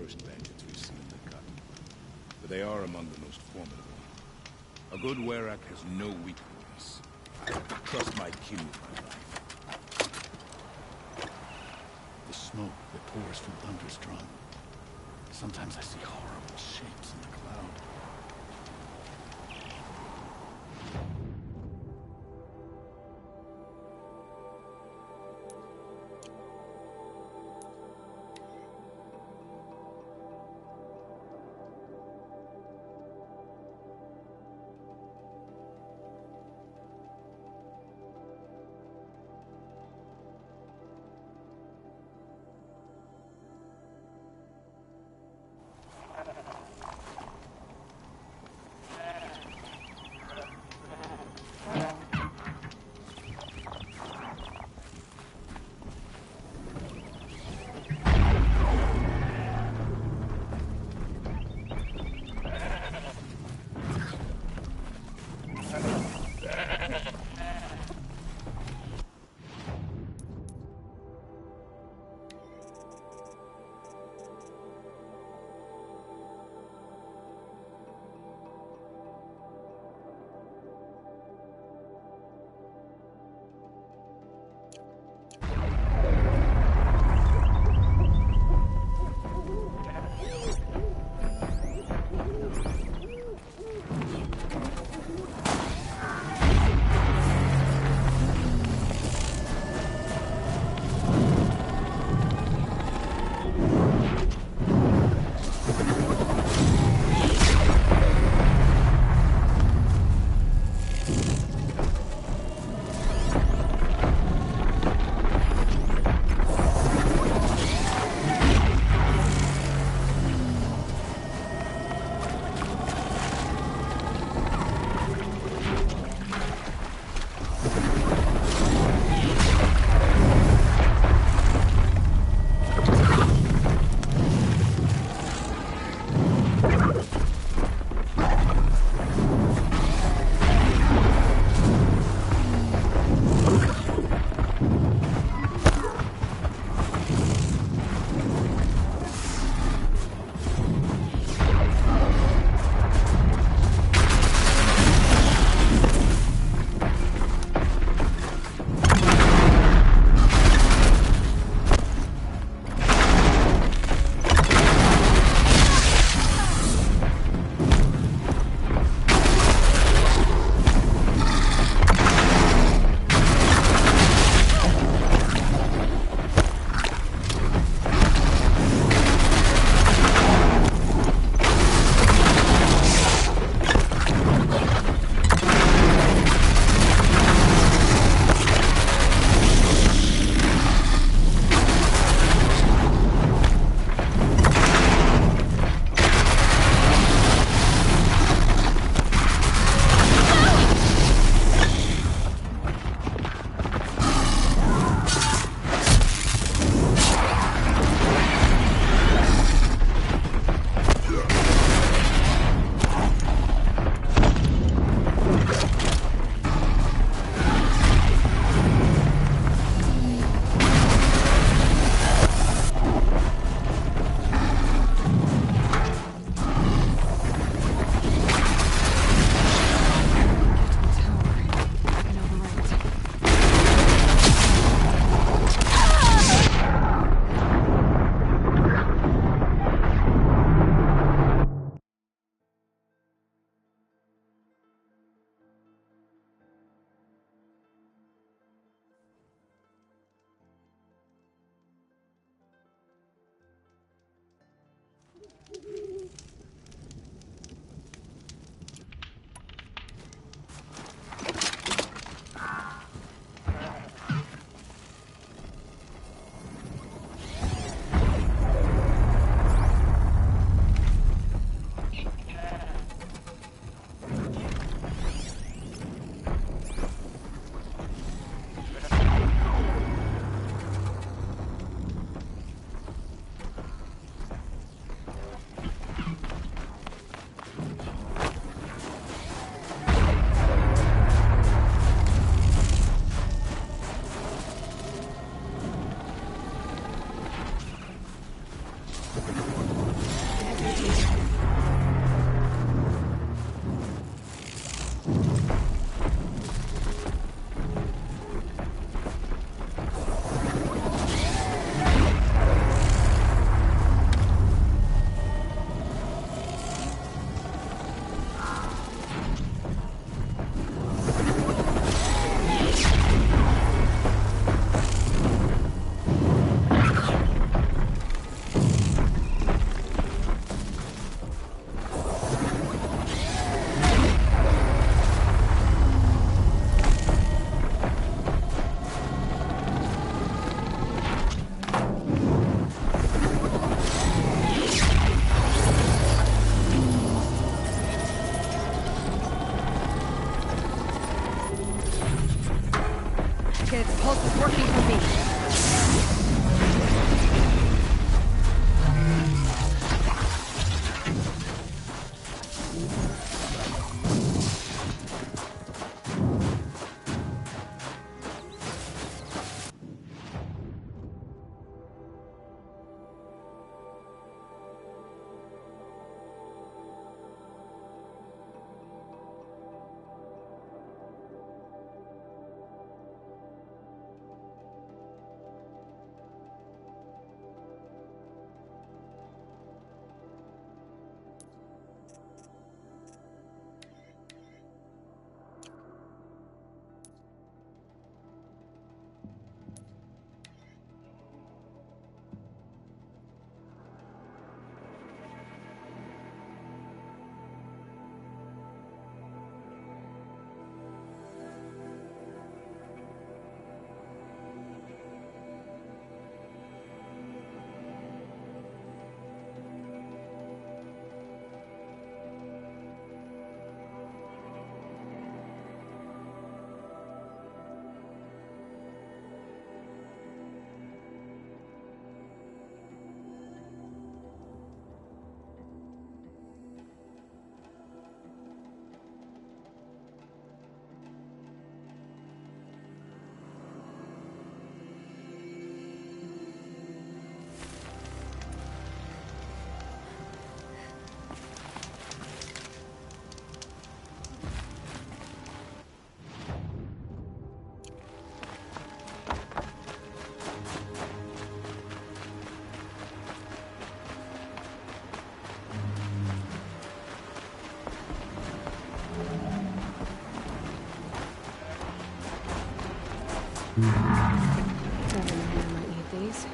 worst bandits we've seen in the cut. But they are among the most formidable. A good Werak has no weakness. Trust my kin with my life. The smoke that pours from Thunderstrom. Sometimes I see horrible shapes in the cloud. Okay, the pulse is working for me. Never knew I might need these.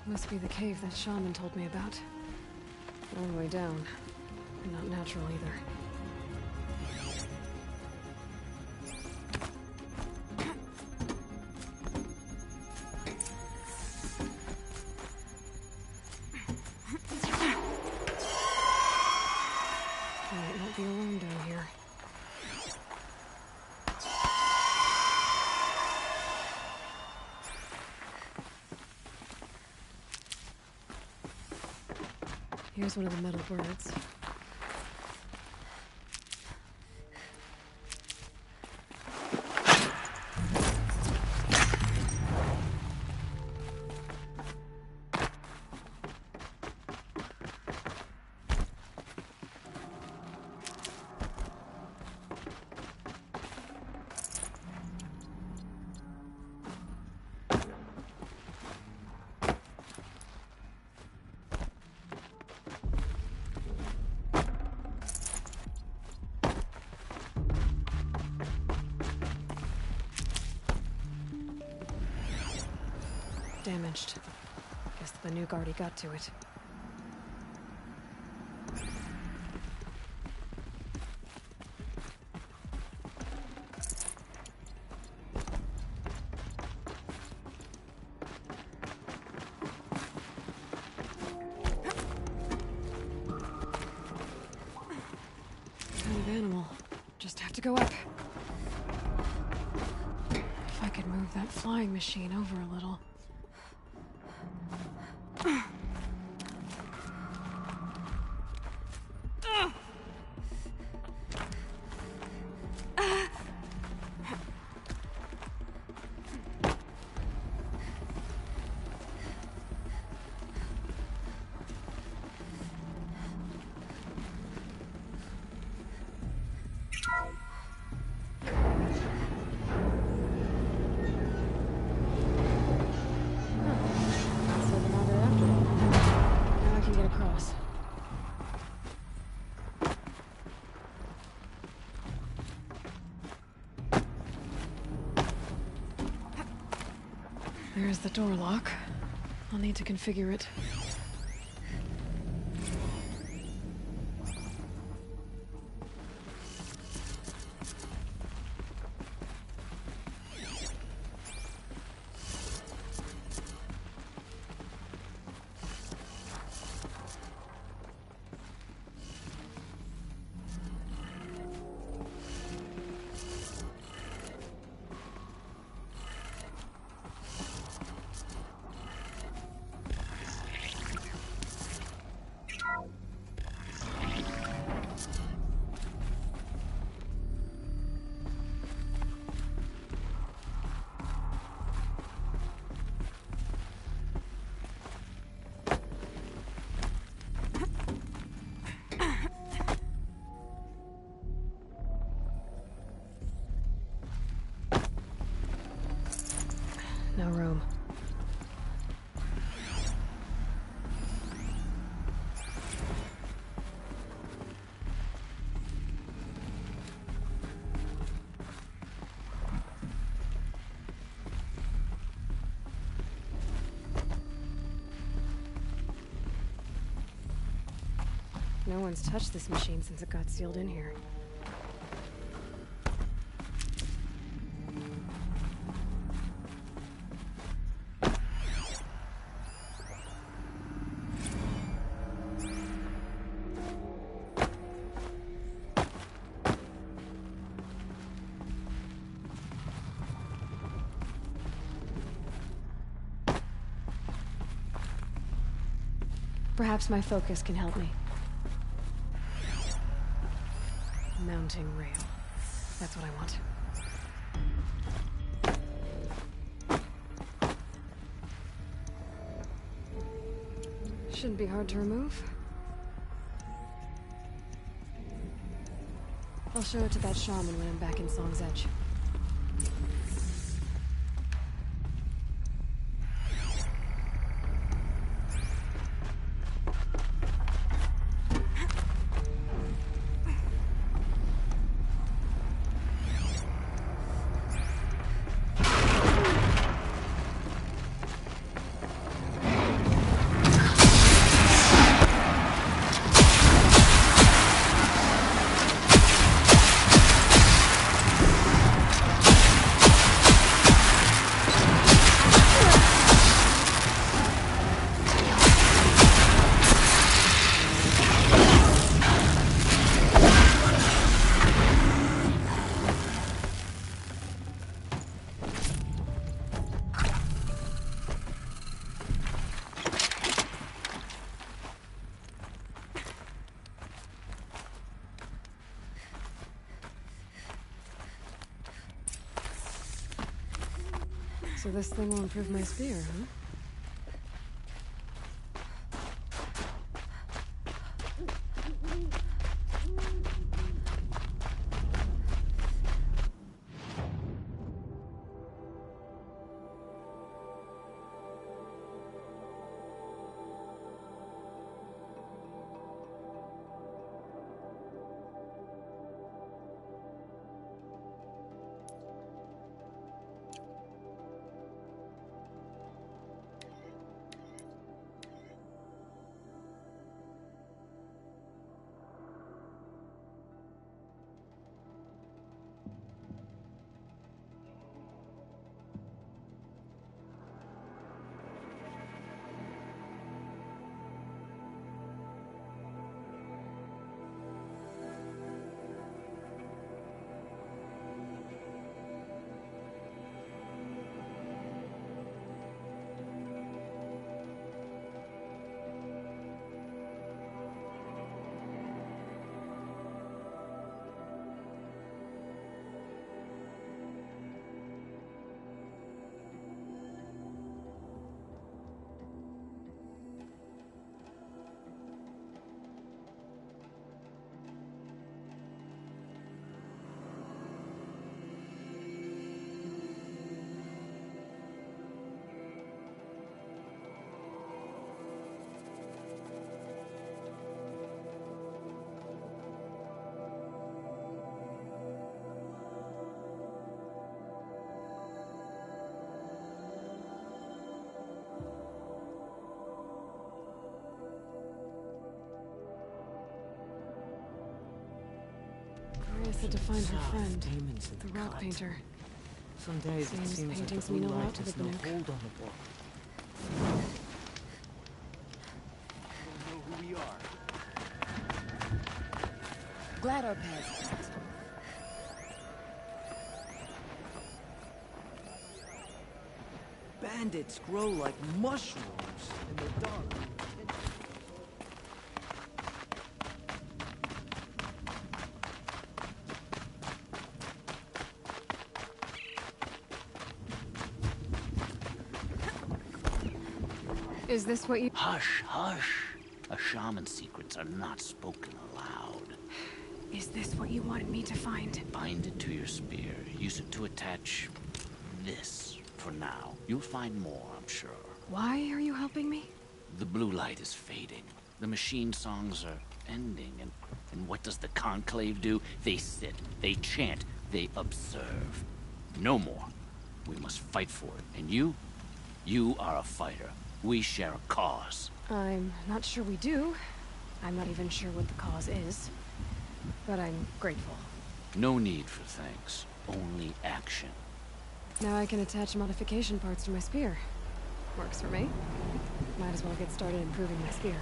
Must be the cave that shaman told me about. All the way down. Not natural either. I might not be alone down here. Here's one of the metal birds. Damaged. Guess the nuke already got to it. Kind of animal. Just have to go up. If I could move that flying machine over a little. There's the door lock. I'll need to configure it. No room. No one's touched this machine since it got sealed in here. Perhaps my focus can help me. Mounting rail. That's what I want. Shouldn't be hard to remove. I'll show it to that shaman when I'm back in Song's Edge. So this thing will improve my spear, huh? said to find her friend, demons in the rock cut. painter. Some days it Seems seems like paintings the mean blue a lot light to the has no Banuk. hold on the book. Know who we are. Glad our paths crossed. Bandits grow like mushrooms in the dark. Is this what you... Hush, hush. A shaman's secrets are not spoken aloud. Is this what you wanted me to find? Bind it to your spear. Use it to attach this for now. You'll find more, I'm sure. Why are you helping me? The blue light is fading. The machine songs are ending, and what does the conclave do? They sit, they chant, they observe. No more. We must fight for it. And you are a fighter. We share a cause. I'm not sure we do. I'm not even sure what the cause is. But I'm grateful. No need for thanks. Only action. Now I can attach modification parts to my spear. Works for me. Might as well get started improving my spear.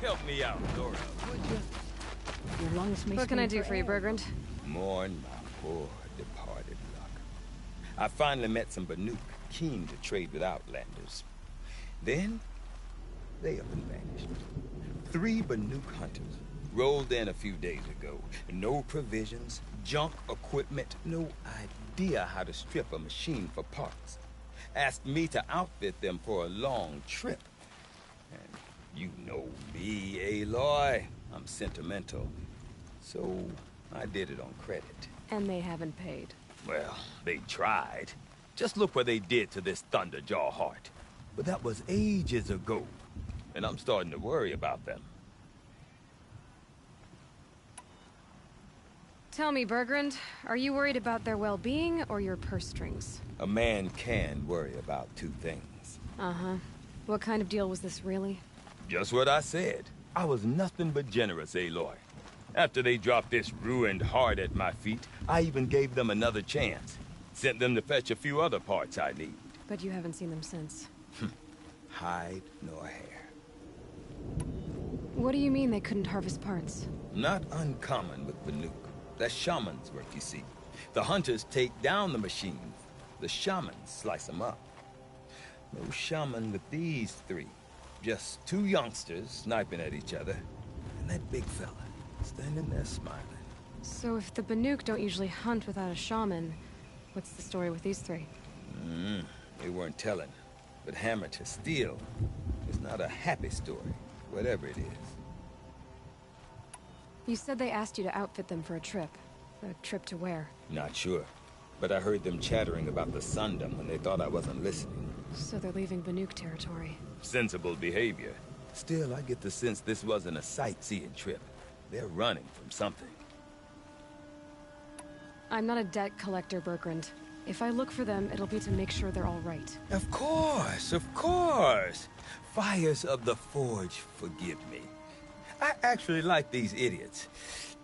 Help me out, Dora. Your lungs may What can I scream do for you, air. Bergrand? Mourn my poor departed luck. I finally met some Banuk keen to trade with Outlanders. Then, they up and vanished. 3 Banuk hunters rolled in a few days ago. No provisions, junk equipment, no idea how to strip a machine for parts. Asked me to outfit them for a long trip. And you know me, Aloy. I'm sentimental. So, I did it on credit. And they haven't paid. Well, they tried. Just look what they did to this Thunderjaw heart. But that was ages ago. And I'm starting to worry about them. Tell me, Bergrand, are you worried about their well-being or your purse strings? A man can worry about 2 things. Uh-huh. What kind of deal was this, really? Just what I said. I was nothing but generous, Aloy. After they dropped this ruined heart at my feet, I even gave them another chance. Sent them to fetch a few other parts I need. But you haven't seen them since. Hide nor hair. What do you mean they couldn't harvest parts? Not uncommon with Banuk. That's shaman's work, you see. The hunters take down the machines. The shamans slice them up. No shaman with these 3. Just 2 youngsters sniping at each other. And that big fella standing there smiling. So if the Banuk don't usually hunt without a shaman, what's the story with these 3? They weren't telling. But hammer to steel is not a happy story, whatever it is. You said they asked you to outfit them for a trip. A trip to where? Not sure. But I heard them chattering about the Sundom when they thought I wasn't listening. So they're leaving Banuk territory. Sensible behavior. Still, I get the sense this wasn't a sightseeing trip. They're running from something. I'm not a debt collector, Bergrand. If I look for them, it'll be to make sure they're all right. Of course, of course. Fires of the Forge, forgive me. I actually like these idiots.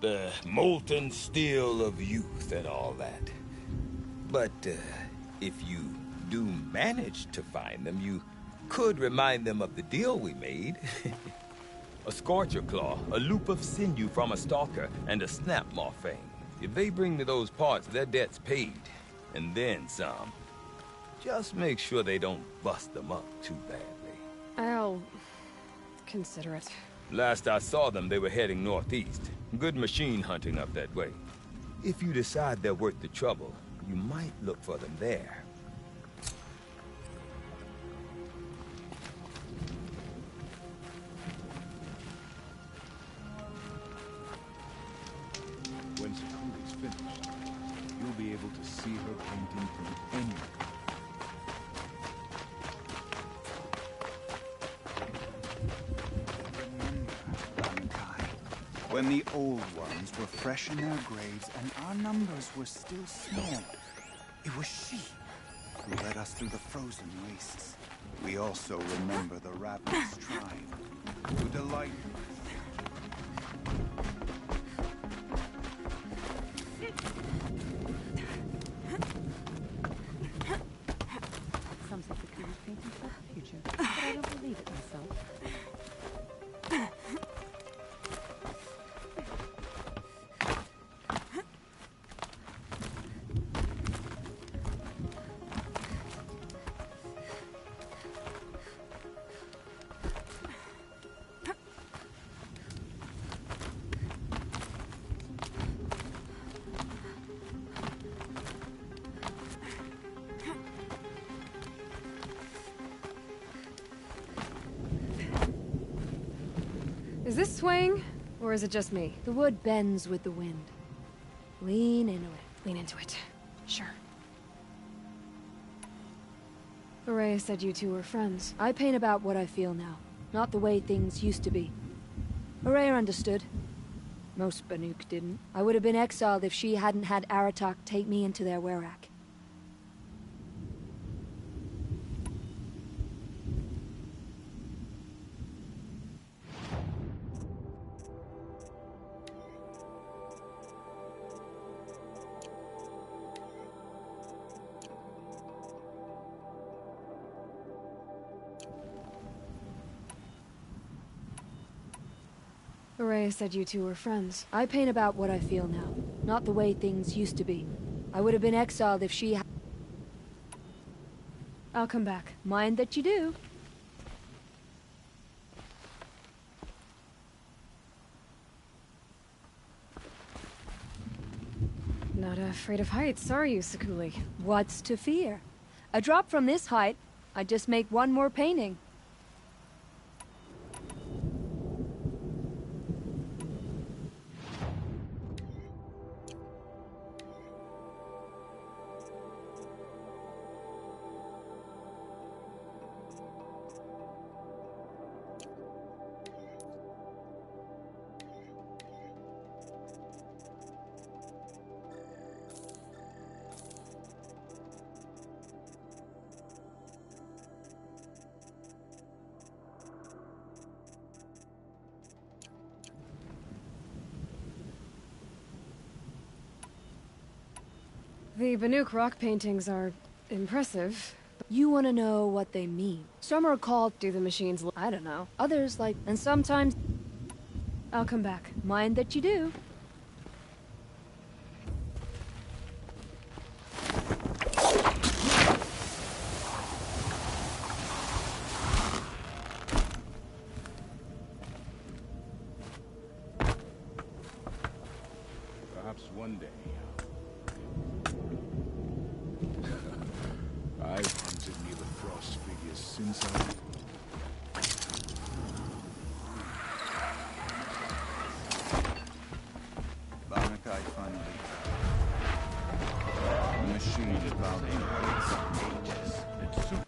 The molten steel of youth and all that. But, if you do manage to find them, you could remind them of the deal we made. A Scorcher Claw, a loop of sinew from a stalker, and a Snap Maw Fang. If they bring me those parts, their debt's paid. And then some. Just make sure they don't bust them up too badly. I'll consider it. Last I saw them, they were heading northeast. Good machine hunting up that way. If you decide they're worth the trouble, you might look for them there. When Sakuli's finished, you'll be able to see her painting from anywhere. When the old ones were fresh in their graves and our numbers were still small, it was she who led us through the frozen wastes. We also remember the ravenous tribe who delight. Some say Sakuli's painting for the future, but I don't believe it myself. Is this swaying, or is it just me? The wood bends with the wind. Lean into it. Lean into it. Sure. Araya said you two were friends. I paint about what I feel now, not the way things used to be. Araya understood. Most Banuk didn't. I would have been exiled if she hadn't had Aratak take me into their Werak. Araya said you two were friends. I paint about what I feel now, not the way things used to be. I would have been exiled if she had... I'll come back. Mind that you do. Not afraid of heights, are you, Sakuli? What's to fear? A drop from this height, I'd just make one more painting. The Banuk rock paintings are impressive. You want to know what they mean. Some are called, Do the machines I don't know. Others like, and sometimes... I'll come back. Mind that you do. Perhaps one day. I've hunted near the frost figures since I... Banakai finally. The machine is valid ages. It's super.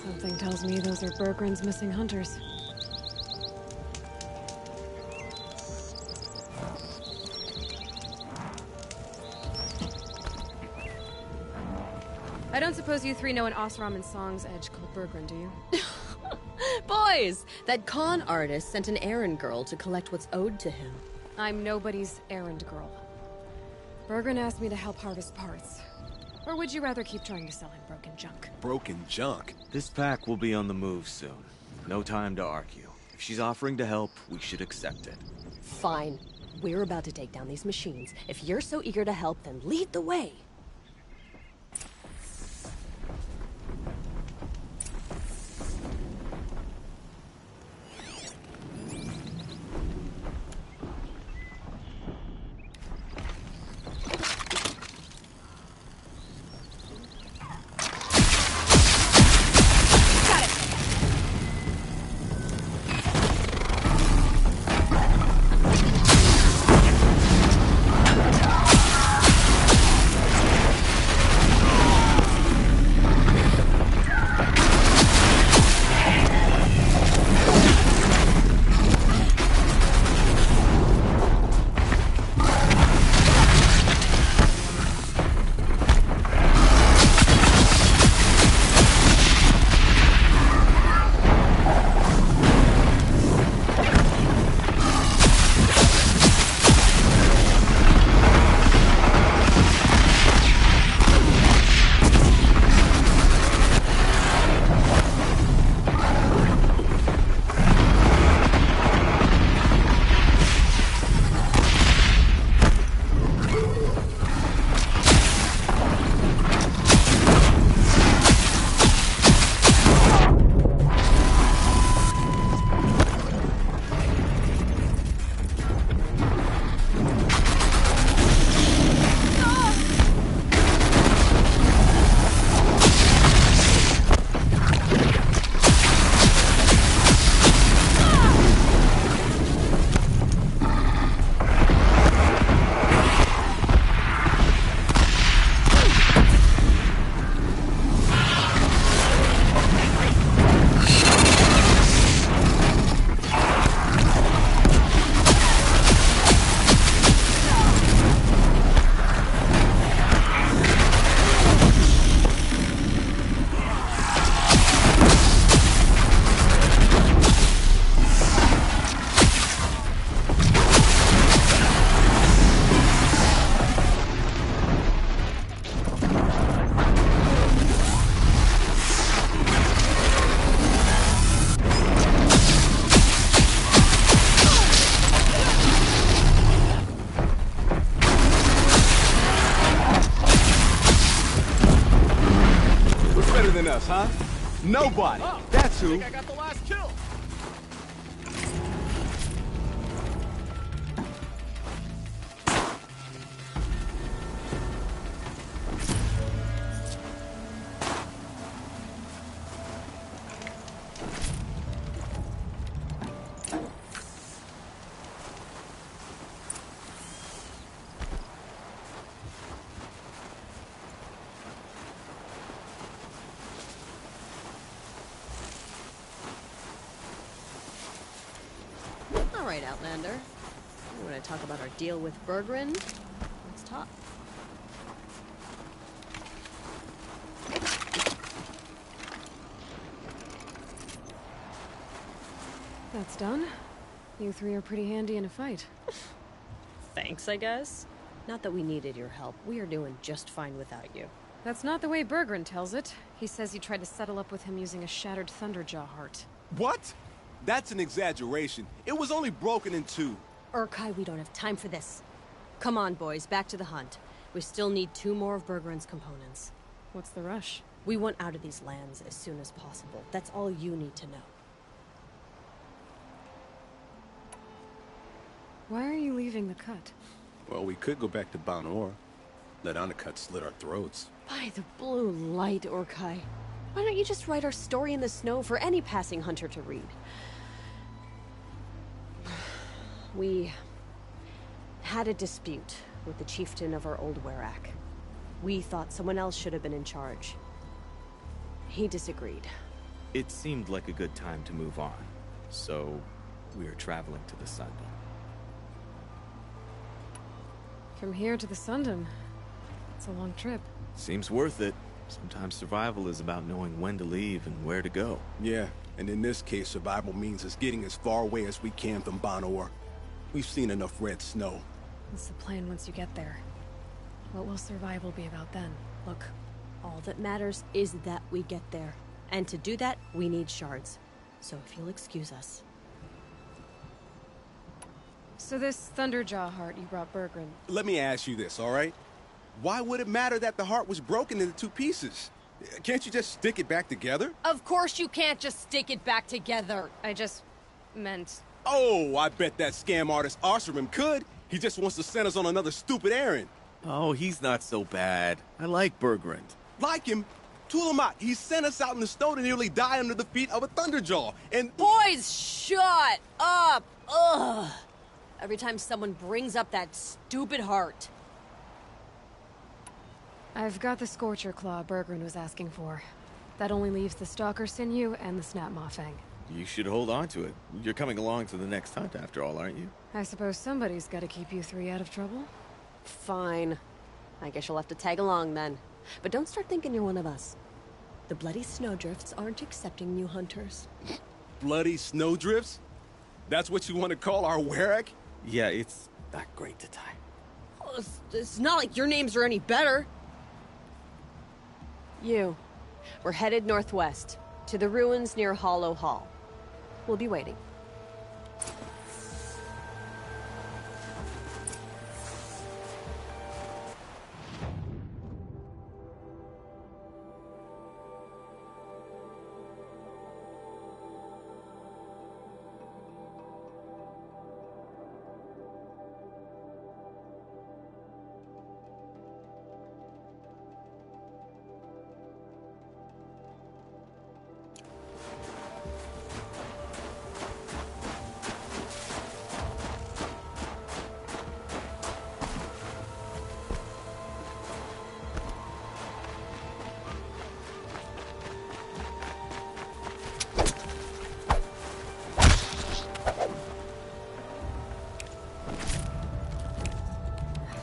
Something tells me those are Bergren's missing hunters. I don't suppose you three know an Osram and Song's edge called Bergren, do you? Boys! That con artist sent an errand girl to collect what's owed to him. I'm nobody's errand girl. Bergren asked me to help harvest parts. Or would you rather keep trying to sell him broken junk? Broken junk? This pack will be on the move soon. No time to argue. If she's offering to help, we should accept it. Fine. We're about to take down these machines. If you're so eager to help, then lead the way. Huh? Nobody. That's who. I think I got the last kill. All right, Outlander. You want to talk about our deal with Bergren? Let's talk. That's done. You three are pretty handy in a fight. Thanks, I guess. Not that we needed your help. We are doing just fine without you. That's not the way Bergren tells it. He says you tried to settle up with him using a shattered Thunderjaw heart. What? That's an exaggeration. It was only broken in two. Urkai, we don't have time for this. Come on, boys, back to the hunt. We still need 2 more of Bergren's components. What's the rush? We want out of these lands as soon as possible. That's all you need to know. Why are you leaving the cut? Well, we could go back to Banor. Let Undercut slit our throats. By the blue light, Urkai. Why don't you just write our story in the snow for any passing hunter to read? We had a dispute with the chieftain of our old Werak. We thought someone else should have been in charge. He disagreed. It seemed like a good time to move on, so we are traveling to the Sundom. From here to the Sundom. It's a long trip. Seems worth it. Sometimes survival is about knowing when to leave and where to go. Yeah, and in this case, survival means us getting as far away as we can from Banor. We've seen enough red snow. What's the plan once you get there? What will survival be about then? Look, all that matters is that we get there. And to do that, we need shards. So if you'll excuse us. So this Thunderjaw heart you brought Bergren. Let me ask you this, all right? Why would it matter that the heart was broken into 2 pieces? Can't you just stick it back together? Of course you can't just stick it back together. I just meant... Oh, I bet that scam artist Arsarim could. He just wants to send us on another stupid errand. Oh, he's not so bad. I like Bergrand. Like him? Tulamat, he sent us out in the snow to nearly die under the feet of a Thunderjaw, and... Boys, shut up! Ugh! Every time someone brings up that stupid heart. I've got the Scorcher Claw Bergren was asking for. That only leaves the Stalker Sinew and the Snap Maw Fang. You should hold on to it. You're coming along to the next hunt after all, aren't you? I suppose somebody's gotta keep you 3 out of trouble. Fine. I guess you'll have to tag along then. But don't start thinking you're one of us. The Bloody Snowdrifts aren't accepting new hunters. Bloody snowdrifts? That's what you want to call our Warrack? Yeah, it's not great to tie. Oh, it's not like your names are any better. We're headed northwest, to the ruins near Hollow Hall. We'll be waiting.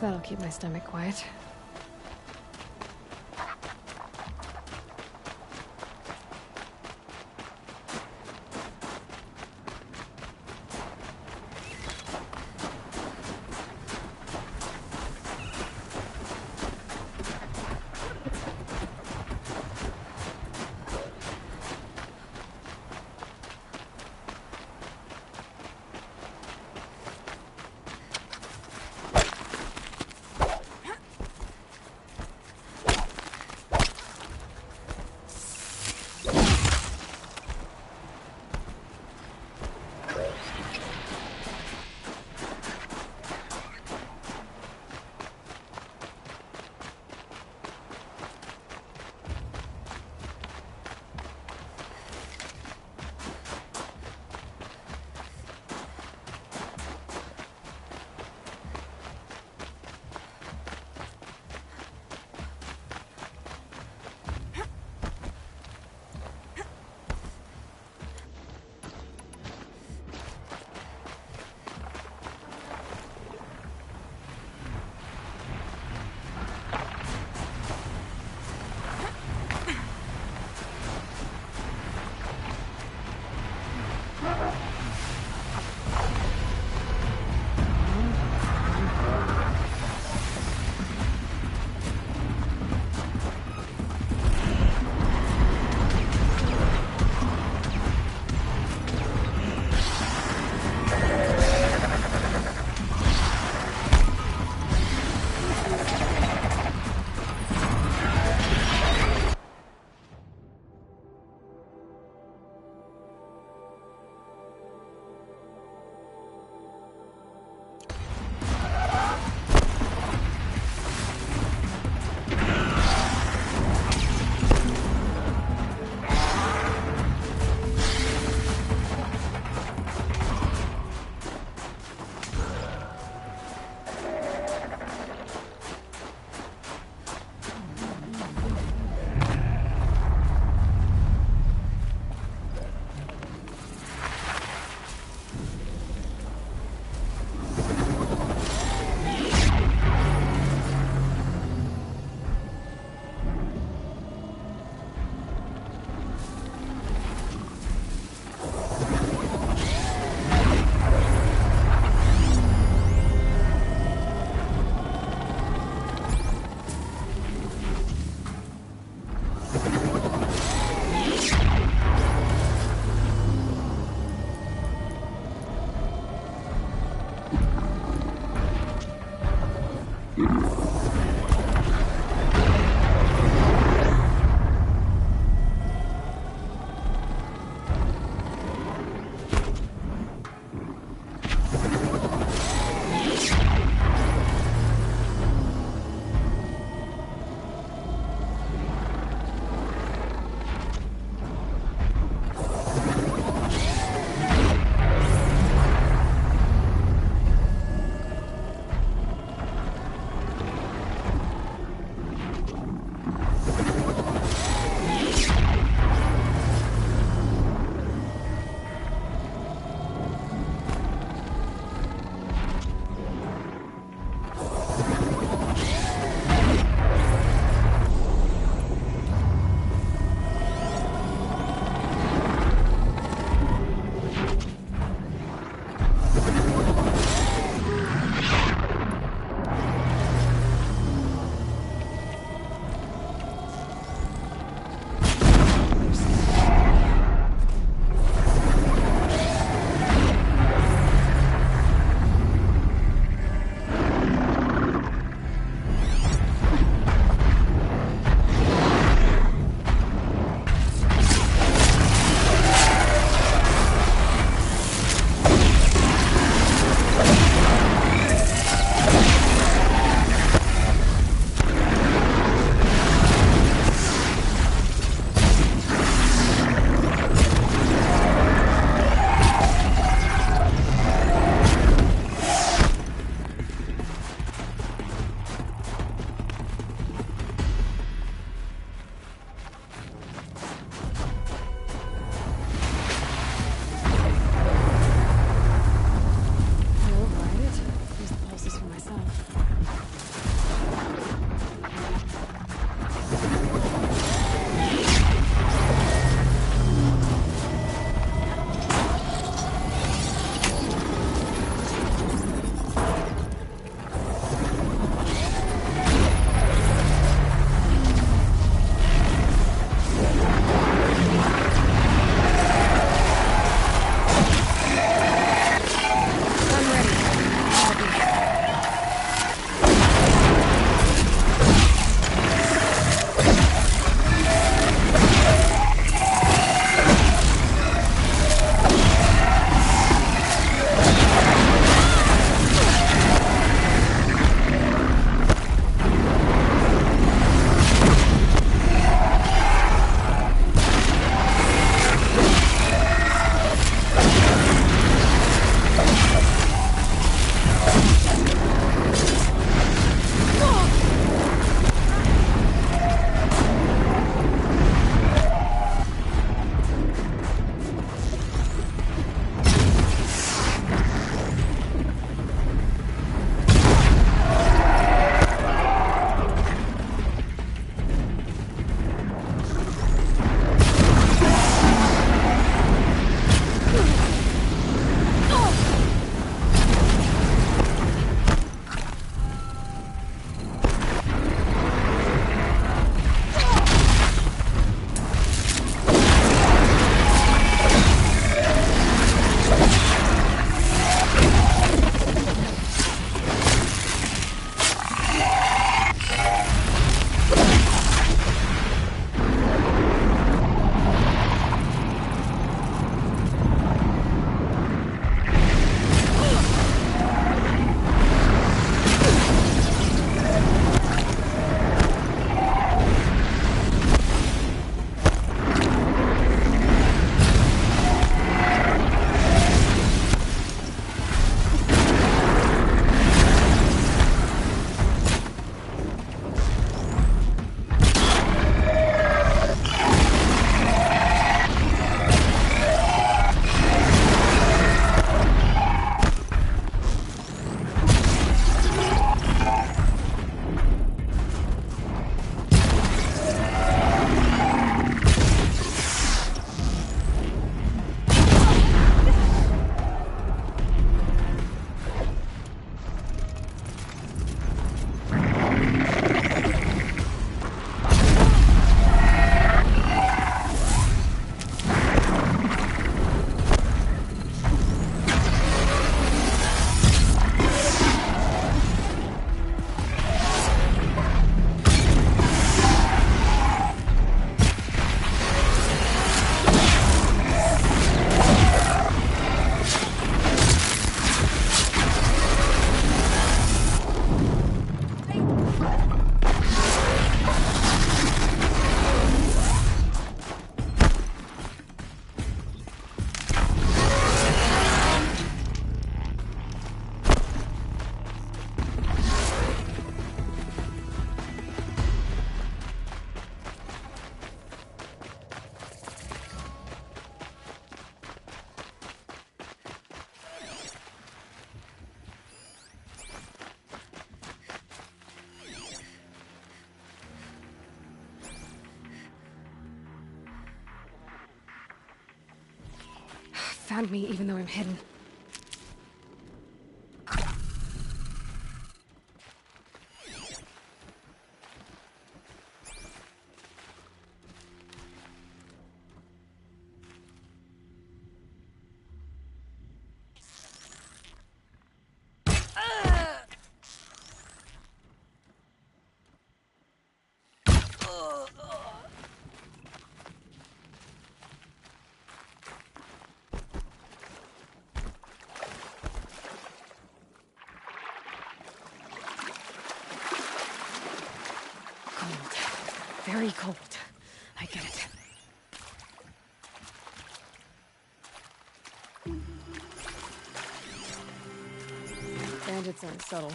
That'll keep my stomach quiet. found me even though I'm hidden. Very cold. I get it. Bandits aren't subtle.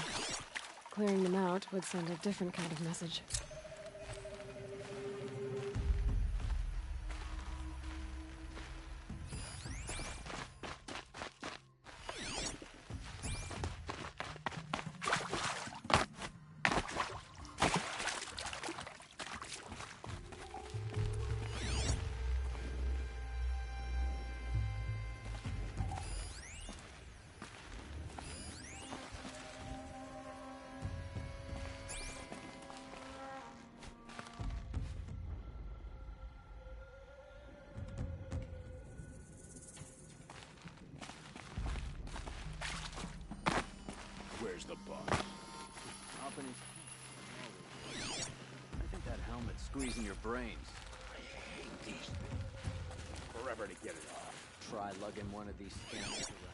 Clearing them out would send a different kind of message. Where's the boss? I think that helmet's squeezing your brains. I hate these things. Forever to get it off. Try lugging one of these scanners around.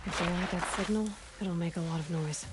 If they like that signal, it'll make a lot of noise.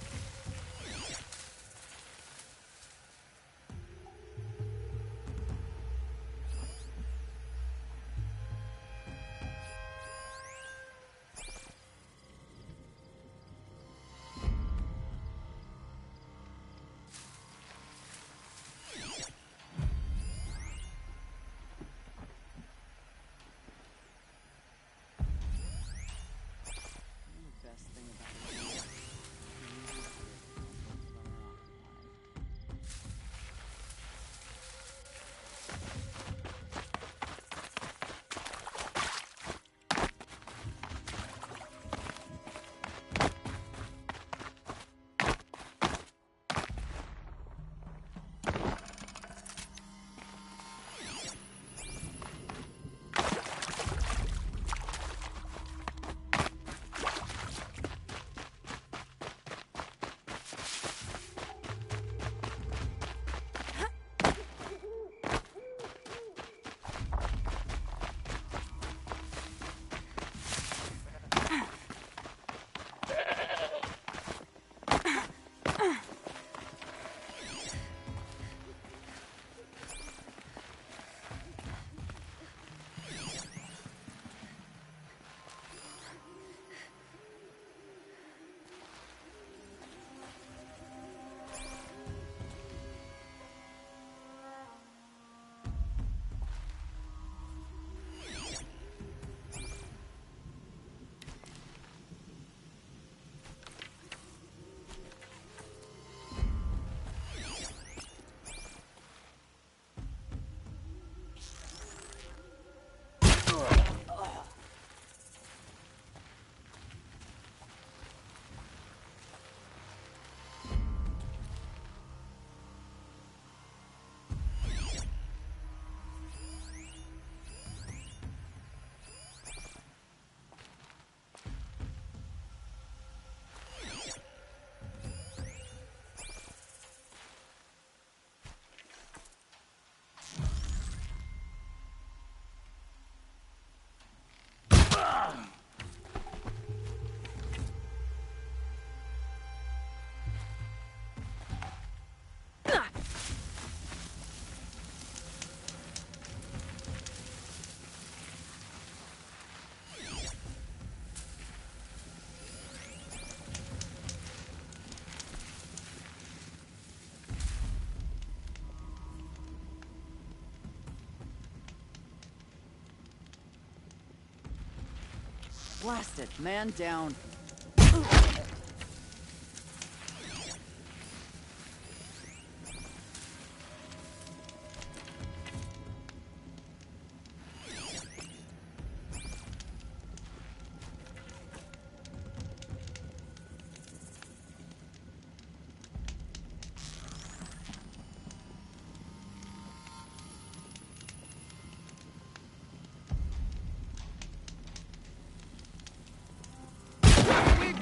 Blast it, man down.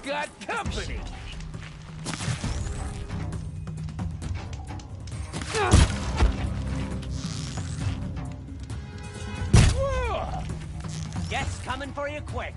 Got company! Guess coming for you quick.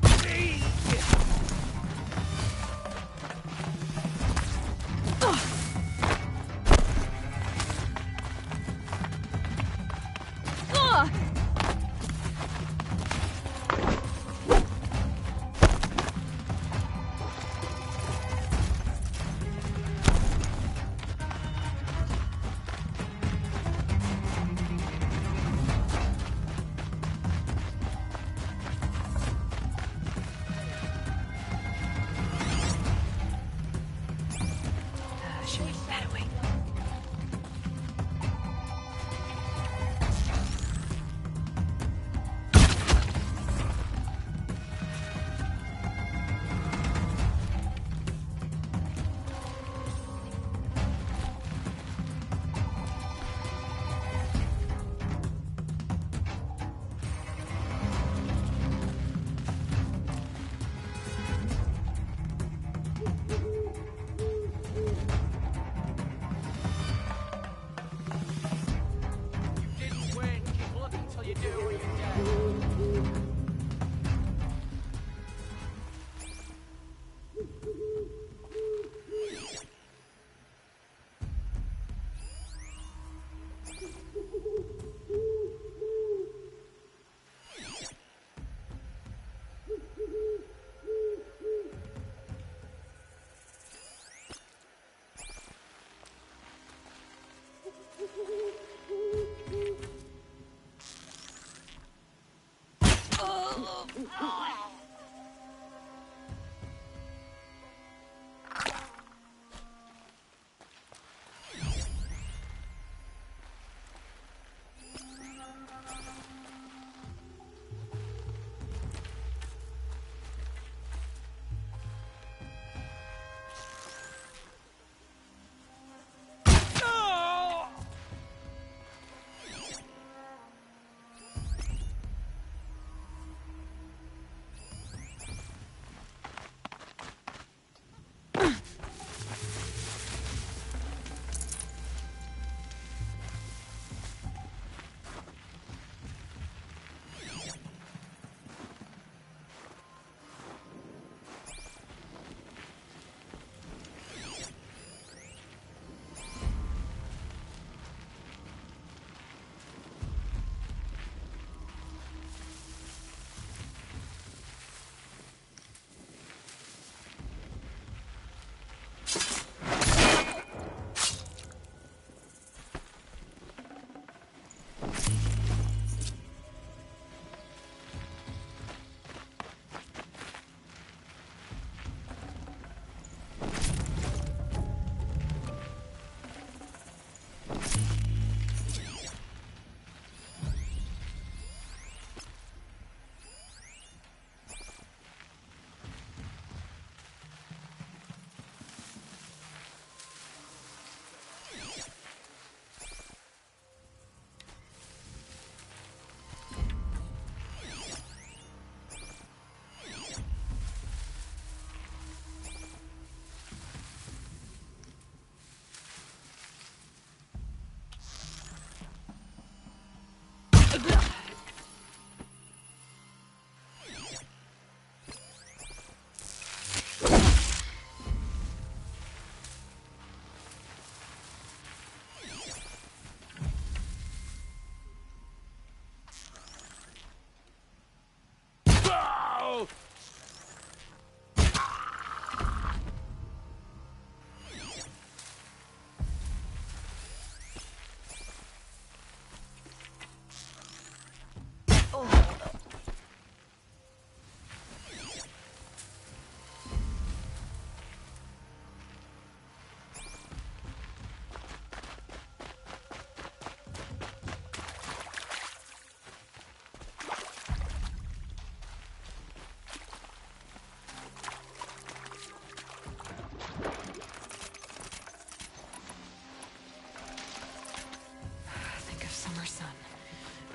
summer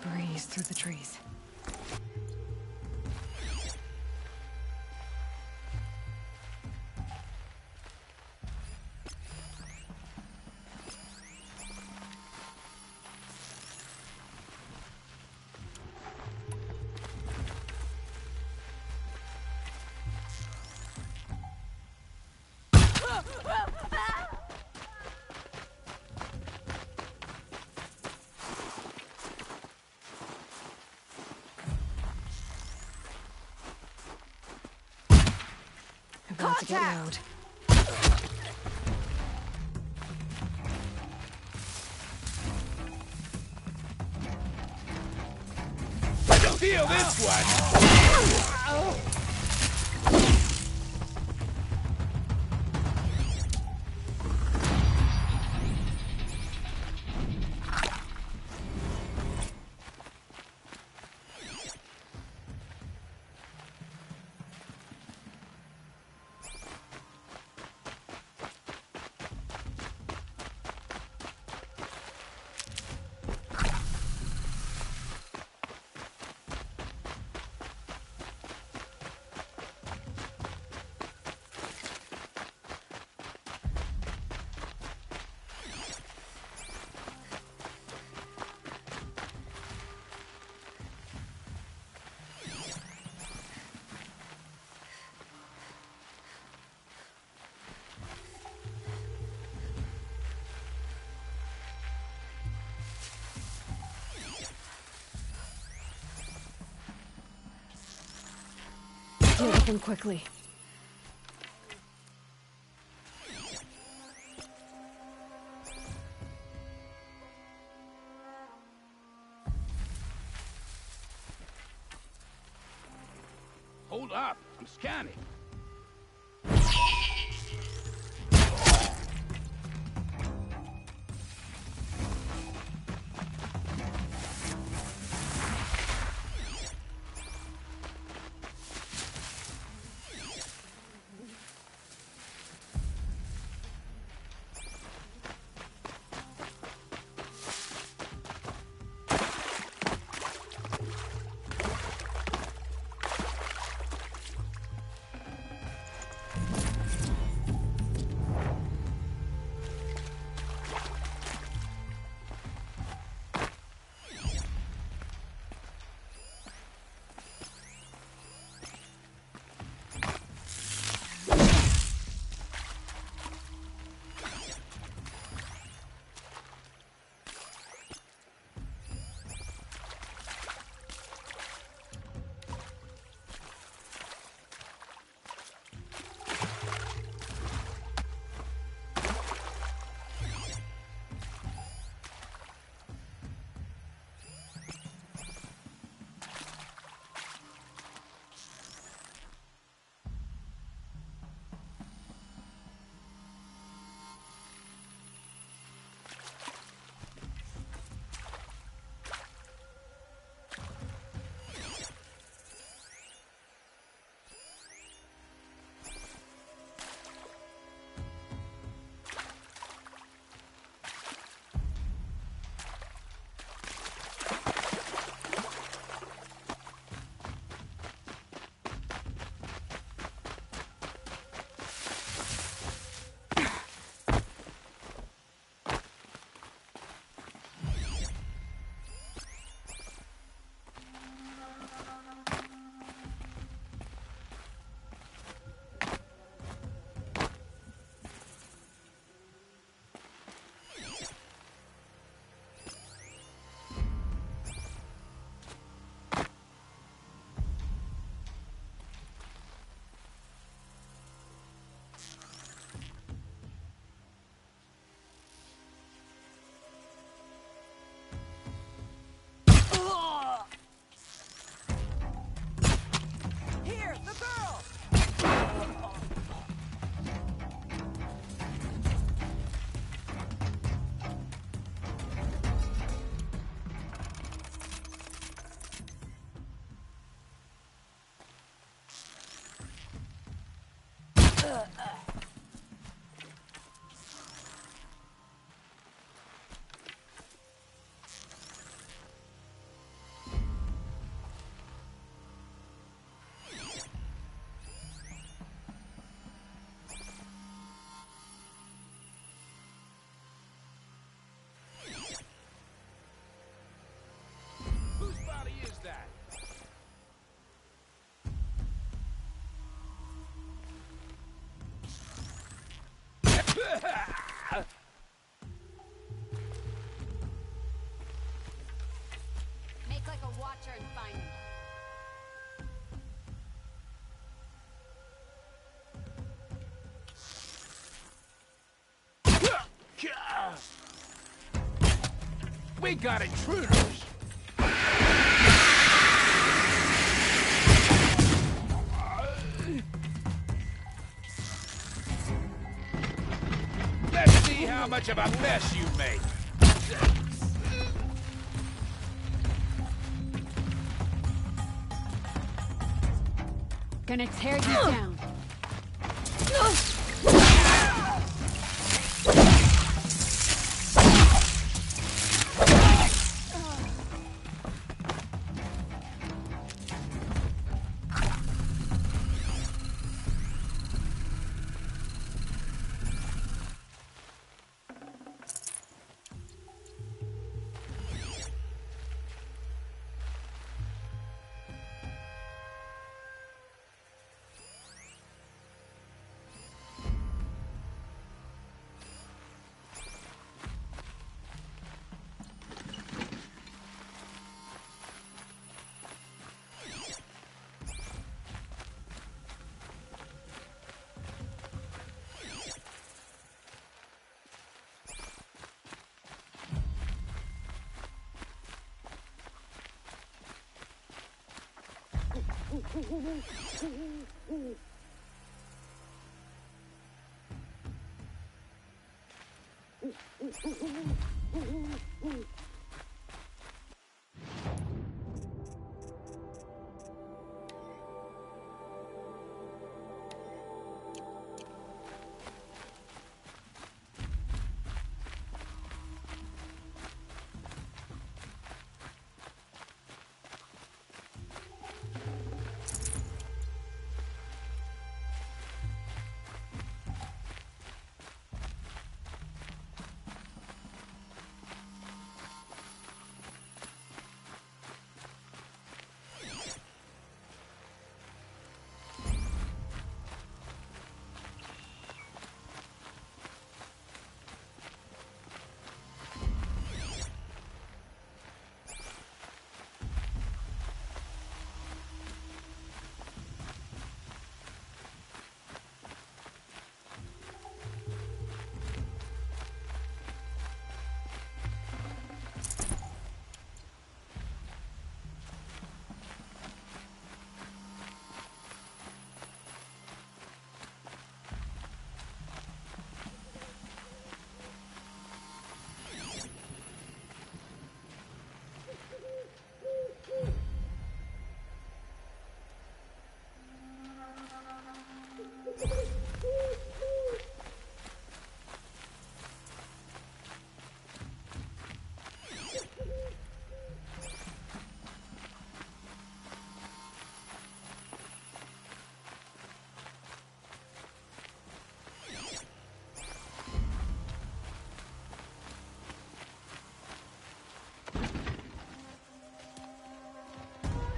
sun breeze through the trees. About to get loud. Feel this one! Deal with him quickly. Hold up, I'm scanning. and find him. We got intruders! Let's see how much of a mess you make! Gonna tear you down.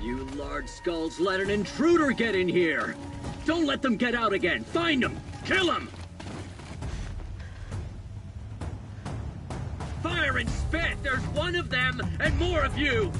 You large skulls let an intruder get in here! Don't let them get out again! Find them! Kill them! Fire and spit! There's one of them and more of you!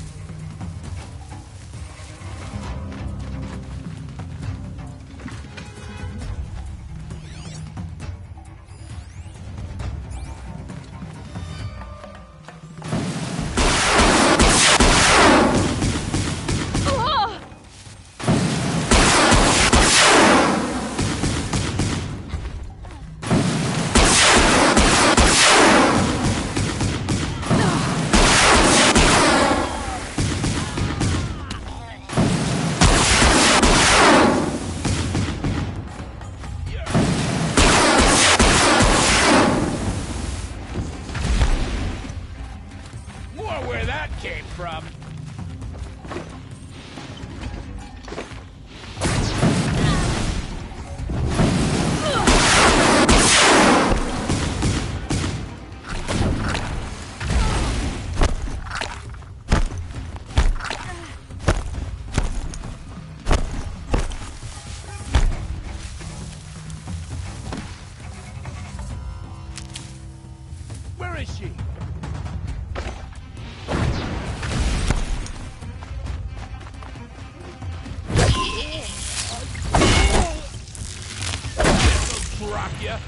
ya.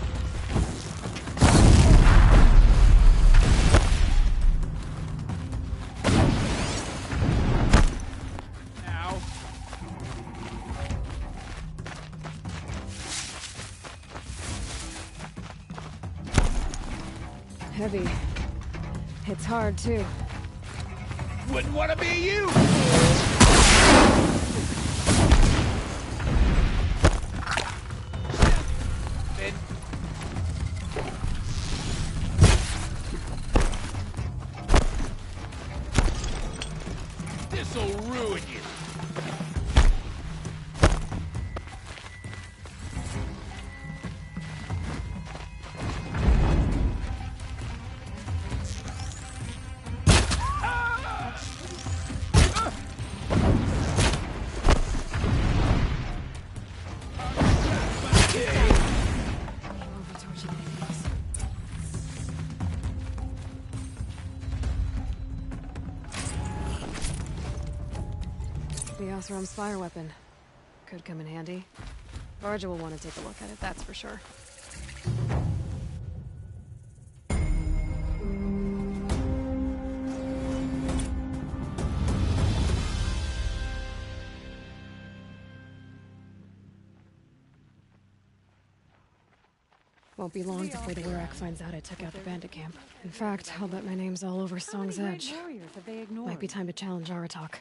Ow. Heavy. It's hard, too. Wouldn't want to be you! Then... This'll ruin you! The Oseram's fire weapon. Could come in handy. Varja will want to take a look at it, that's for sure. Won't be long before the Werak finds out I took out the bandit camp. In fact, I'll bet my name's all over Song's Edge. Might be time to challenge Aratak.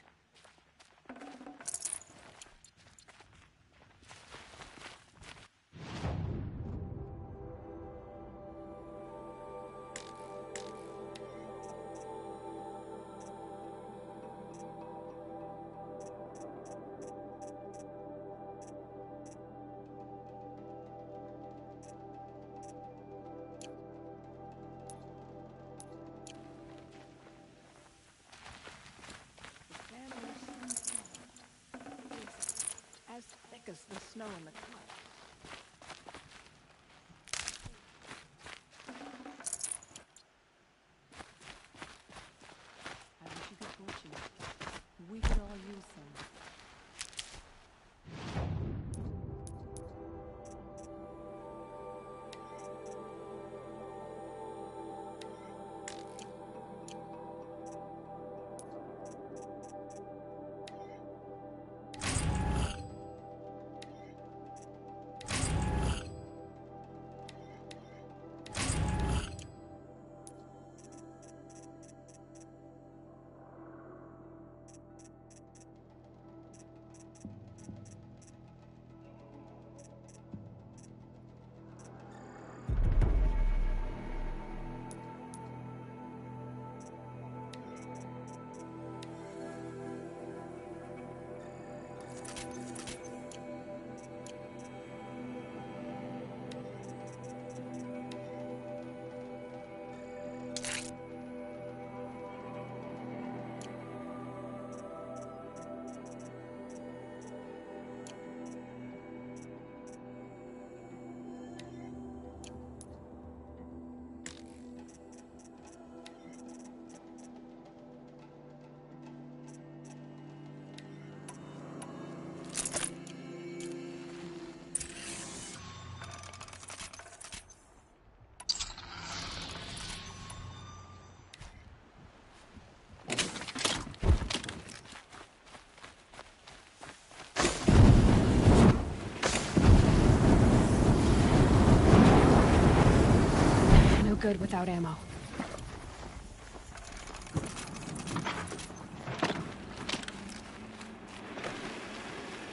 As thick as the snow in the cut. I wish you could torches. We could all use some. Good without ammo.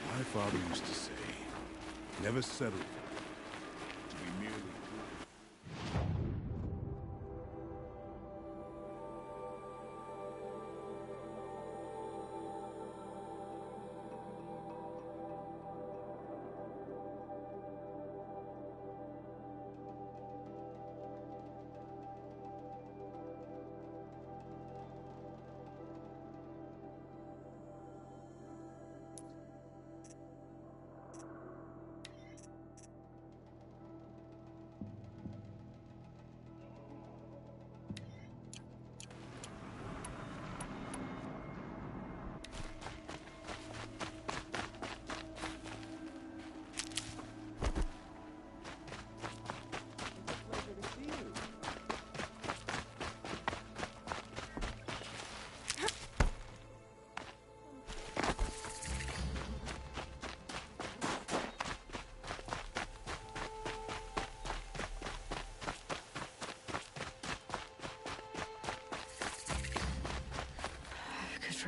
My father used to say, never settle to be merely good.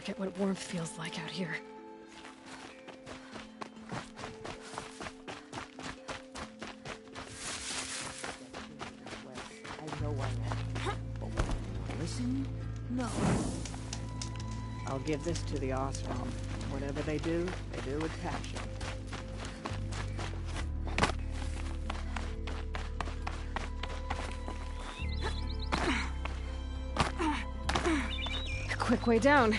forget what warmth feels like out here. I know I am. But when I'm not listening, no. I'll give this to the Osram. Whatever they do with passion. A quick way down.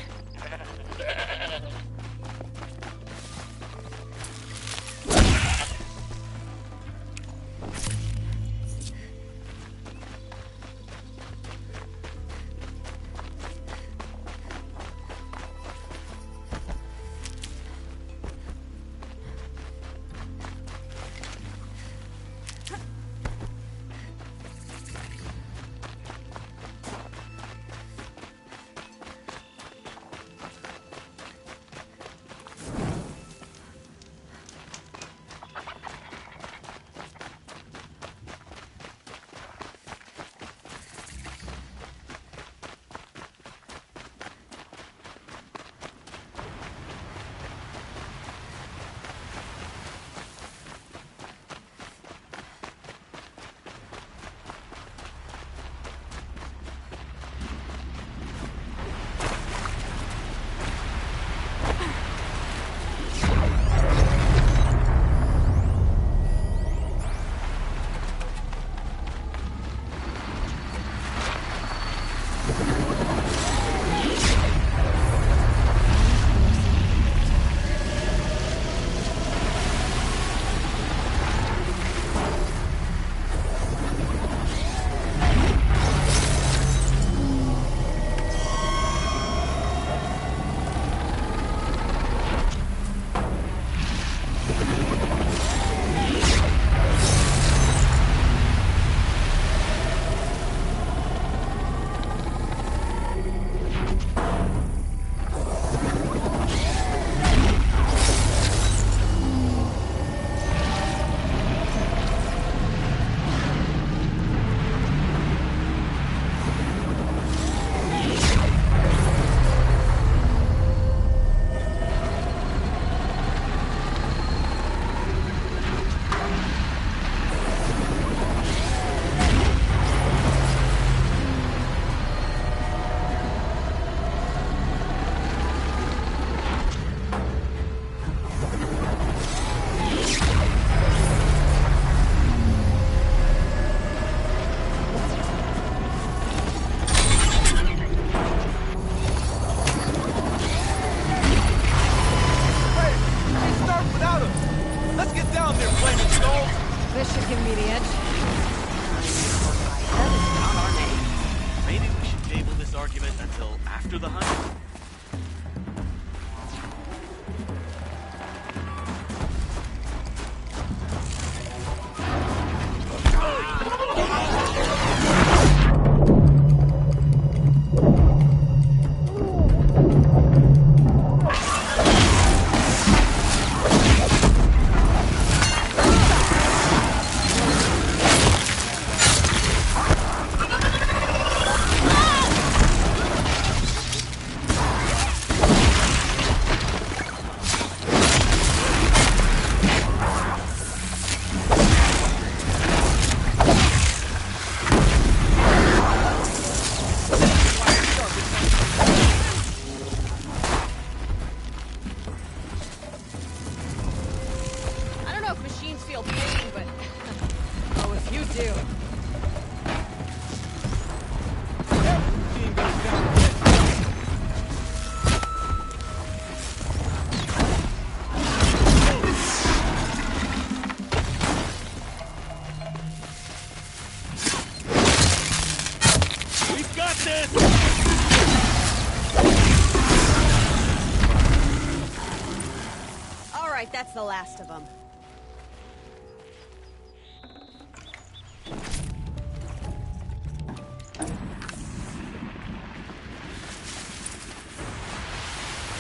That's the last of them.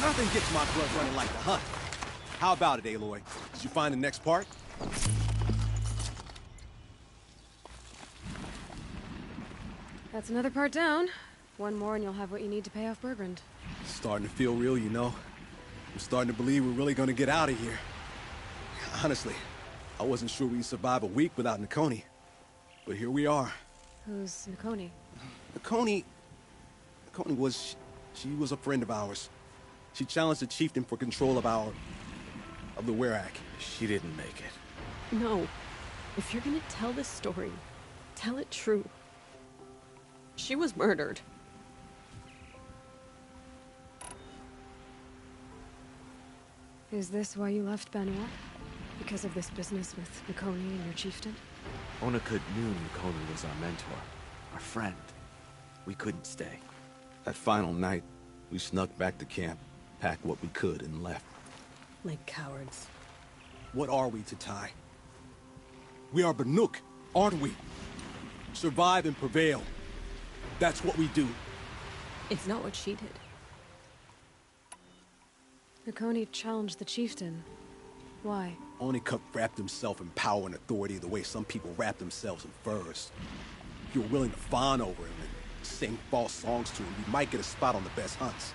Nothing gets my blood running like the hunt. How about it, Aloy? Did you find the next part? That's another part down. One more and you'll have what you need to pay off Bergrand. It's starting to feel real, you know. I'm starting to believe we're really gonna get out of here. Honestly, I wasn't sure we'd survive a week without Nakoni. But here we are. Who's Nakoni? Nakoni was... she was a friend of ours. She challenged the chieftain for control of the Werak. She didn't make it. No. If you're gonna tell this story, tell it true. She was murdered. Is this why you left Banua? Because of this business with Nakoni and your chieftain? Onakut knew Nakoni was our mentor, our friend. We couldn't stay. That final night, we snuck back to camp, packed what we could, and left. Like cowards. What are we to Ty? We are Banuk, aren't we? Survive and prevail. That's what we do. It's not what she did. Nakoni challenged the chieftain. Why? Onakut wrapped himself in power and authority the way some people wrap themselves in furs. If you're willing to fawn over him and sing false songs to him, you might get a spot on the best hunts.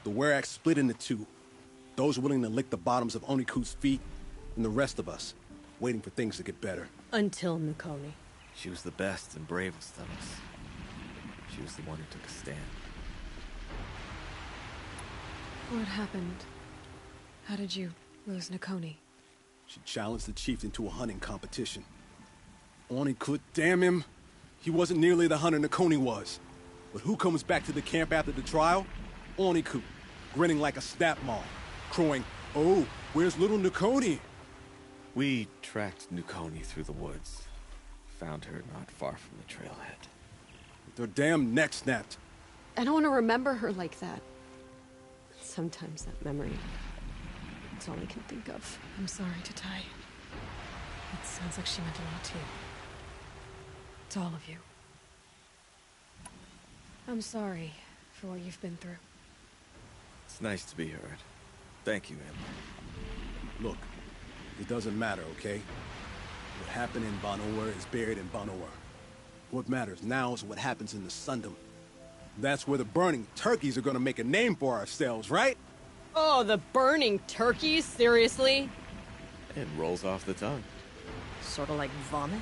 The Werak split into two. Those willing to lick the bottoms of Onakut's feet, and the rest of us, waiting for things to get better. Until Nakoni. She was the best and bravest of us. She was the one who took a stand. What happened? How did you lose Nakoni? She challenged the chieftain to a hunting competition. Onakut, damn him! He wasn't nearly the hunter Nakoni was. But who comes back to the camp after the trial? Onakut, grinning like a snap maw, crowing, "Oh, where's little Nakoni?" We tracked Nakoni through the woods. Found her not far from the trailhead. With her damn neck snapped. I don't want to remember her like that. Sometimes that memory, it's all I can think of. I'm sorry to Ty. It sounds like she meant a lot to you. To all of you. I'm sorry for what you've been through. It's nice to be heard. Thank you, Emily. Look, it doesn't matter, okay? What happened in Banua is buried in Banua. What matters now is what happens in the Sundom. That's where the burning turkeys are gonna make a name for ourselves, right? Oh, the burning turkeys? Seriously? It rolls off the tongue. Sort of like vomit?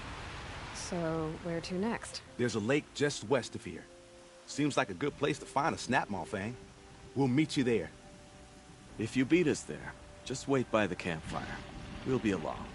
So, where to next? There's a lake just west of here. Seems like a good place to find a snapmaw fang. We'll meet you there. If you beat us there, just wait by the campfire. We'll be along.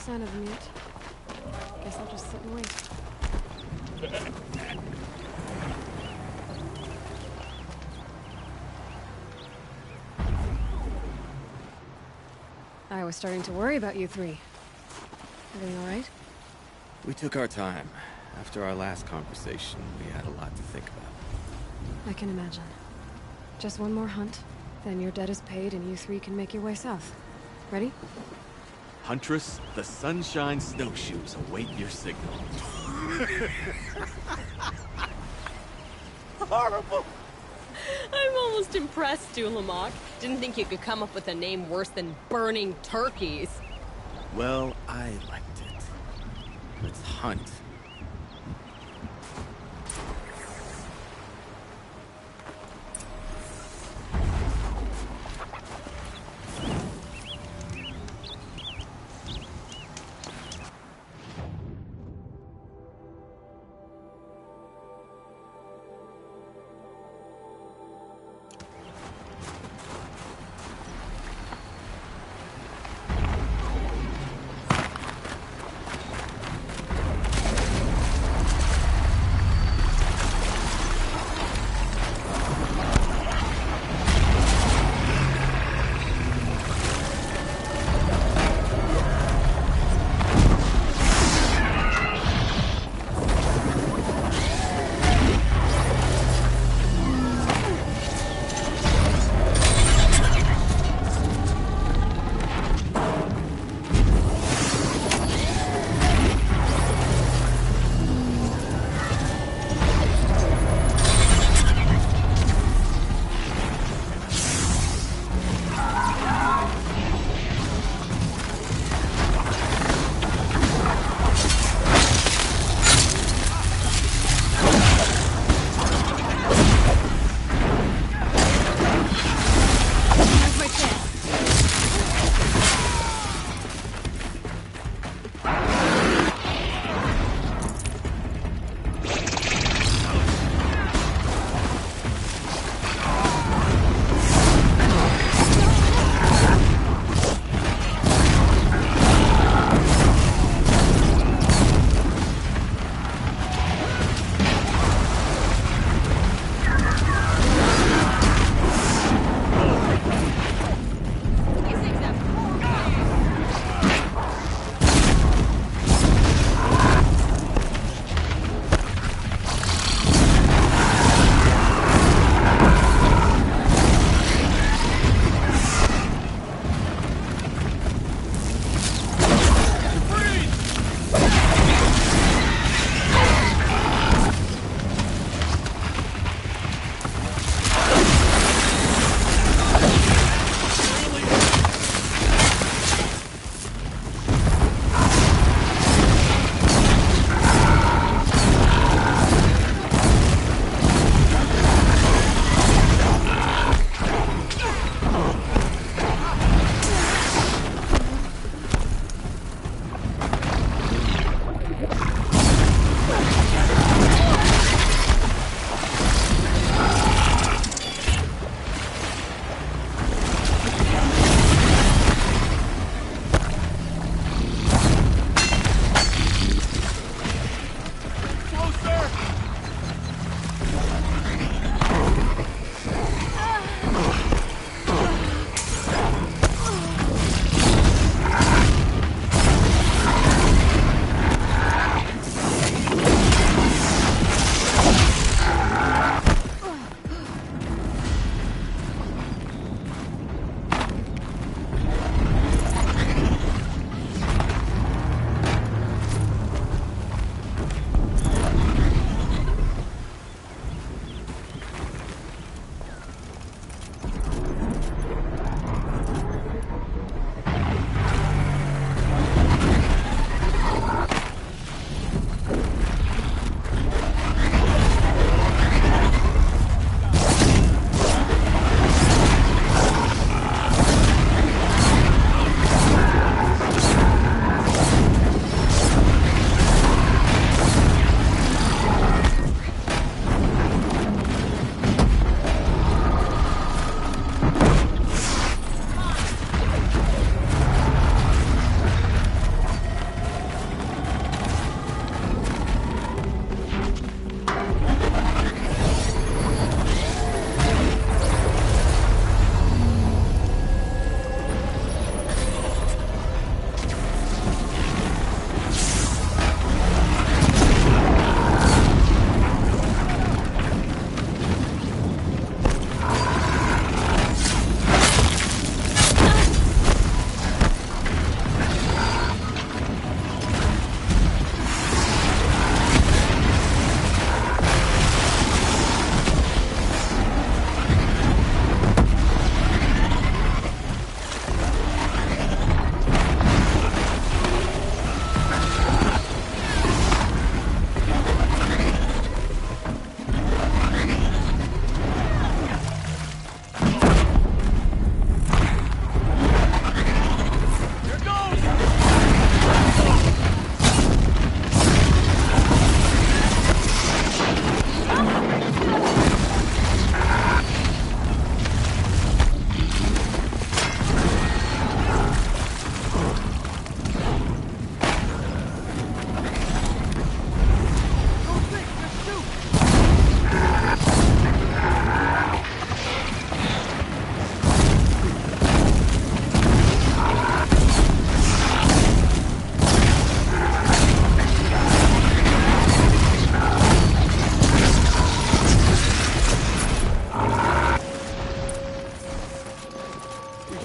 sign of the meat. Guess I'll just sit and wait. I was starting to worry about you three. Everything all right? We took our time. After our last conversation, we had a lot to think about. I can imagine. Just one more hunt, then your debt is paid and you three can make your way south. Ready? Huntress, the Sunshine Snowshoes await your signal. Horrible! I'm almost impressed, Dulamok. Didn't think you could come up with a name worse than Burning Turkeys. Well, I liked it. Let's hunt.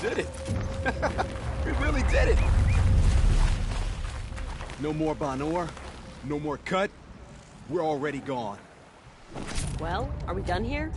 did it. We really did it. No more Banor. No more cut. We're already gone. Well, are we done here?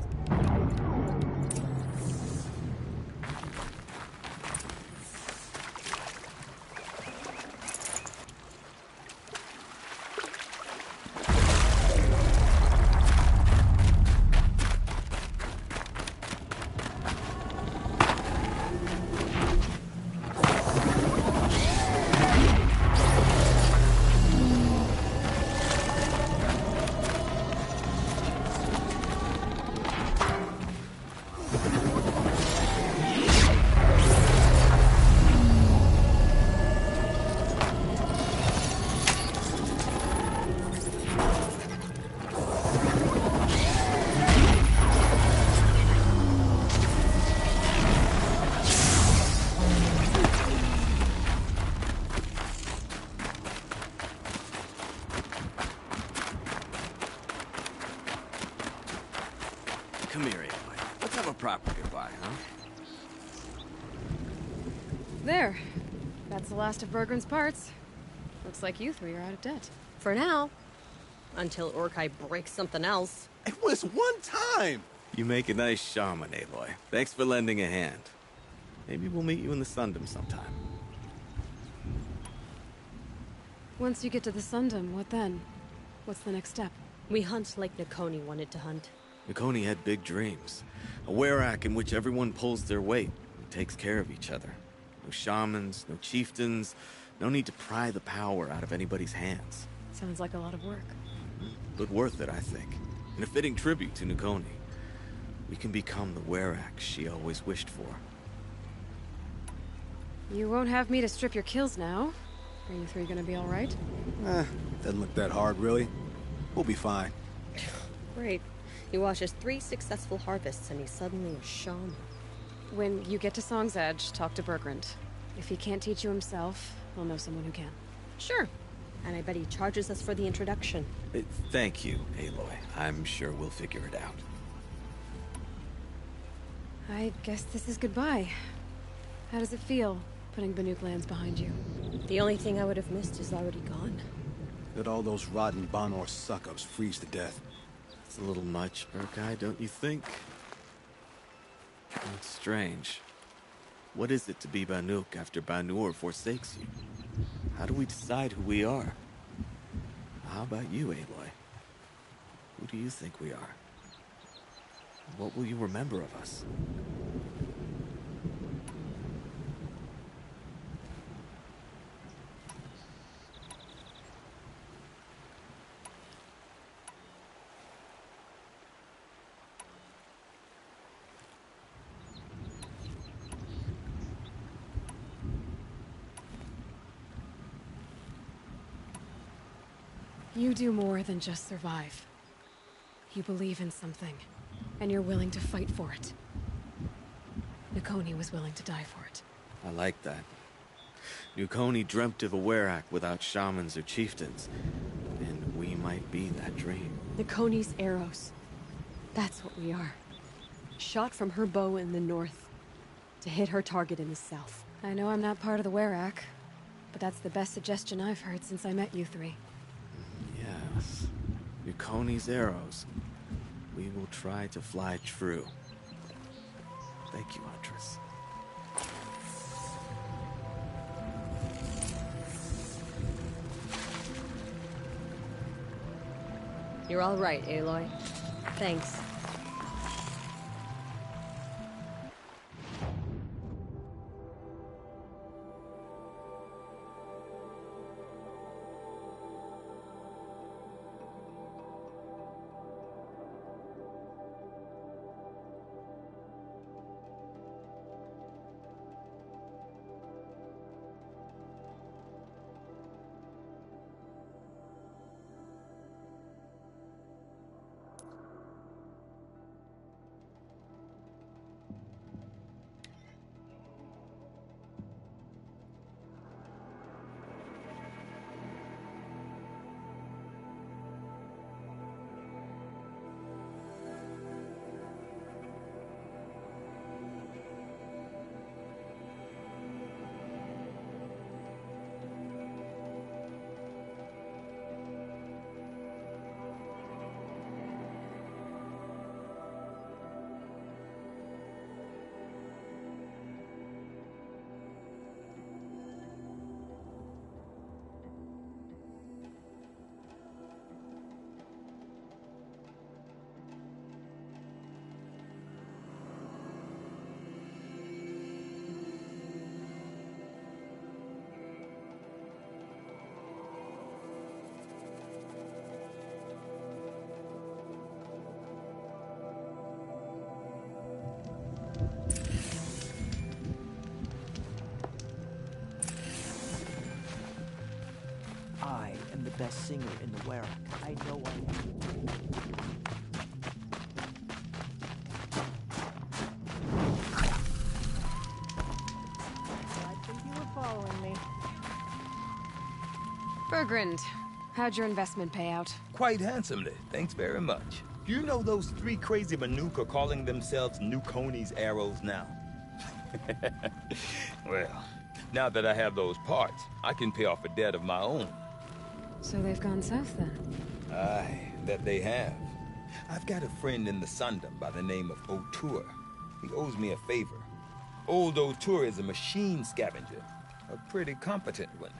Come here, Aloy. Let's have a proper goodbye, huh? There. That's the last of Bergren's parts. Looks like you three are out of debt. For now. Until Urkai breaks something else. It was one time! You make a nice shaman, Aloy. Thanks for lending a hand. Maybe we'll meet you in the Sundom sometime. Once you get to the Sundom, what then? What's the next step? We hunt like Nakoni wanted to hunt. Nakoni had big dreams. A werak in which everyone pulls their weight and takes care of each other. No shamans, no chieftains, no need to pry the power out of anybody's hands. Sounds like a lot of work. But worth it, I think. And a fitting tribute to Nakoni. We can become the werak she always wished for. You won't have me to strip your kills now. Are you three gonna be alright? Doesn't look that hard, really. We'll be fine. Great. He watches 3 successful harvests and he's suddenly a shaman. When you get to Song's Edge, talk to Bergrand. If he can't teach you himself, he'll know someone who can. Sure. And I bet he charges us for the introduction. Thank you, Aloy. I'm sure we'll figure it out. I guess this is goodbye. How does it feel, putting Banuk lands behind you? The only thing I would have missed is already gone. Let all those rotten Banor suck-ups freeze to death. It's a little much, Urkai, don't you think? It's strange. What is it to be Banuk after Banur forsakes you? How do we decide who we are? How about you, Aloy? Who do you think we are? What will you remember of us? You do more than just survive. You believe in something, and you're willing to fight for it. Nakoni was willing to die for it. I like that. Nakoni dreamt of a werak without shamans or chieftains, and we might be that dream. Nakoni's arrows. That's what we are. Shot from her bow in the north, to hit her target in the south. I know I'm not part of the werak, but that's the best suggestion I've heard since I met you three. Yes. Nakoni's arrows. We will try to fly true. Thank you, Huntress. You're all right, Aloy. Thanks. best singer in the Werak. I know I am. I think you were following me. Bergrand, how'd your investment pay out? Quite handsomely, thanks very much. You know those three crazy Manuka calling themselves Nukoni's arrows now? Well, now that I have those parts, I can pay off a debt of my own. So they've gone south then? Aye, that they have. I've got a friend in the Sundom by the name of O'Toole. He owes me a favor. Old O'Toole is a machine scavenger, a pretty competent one.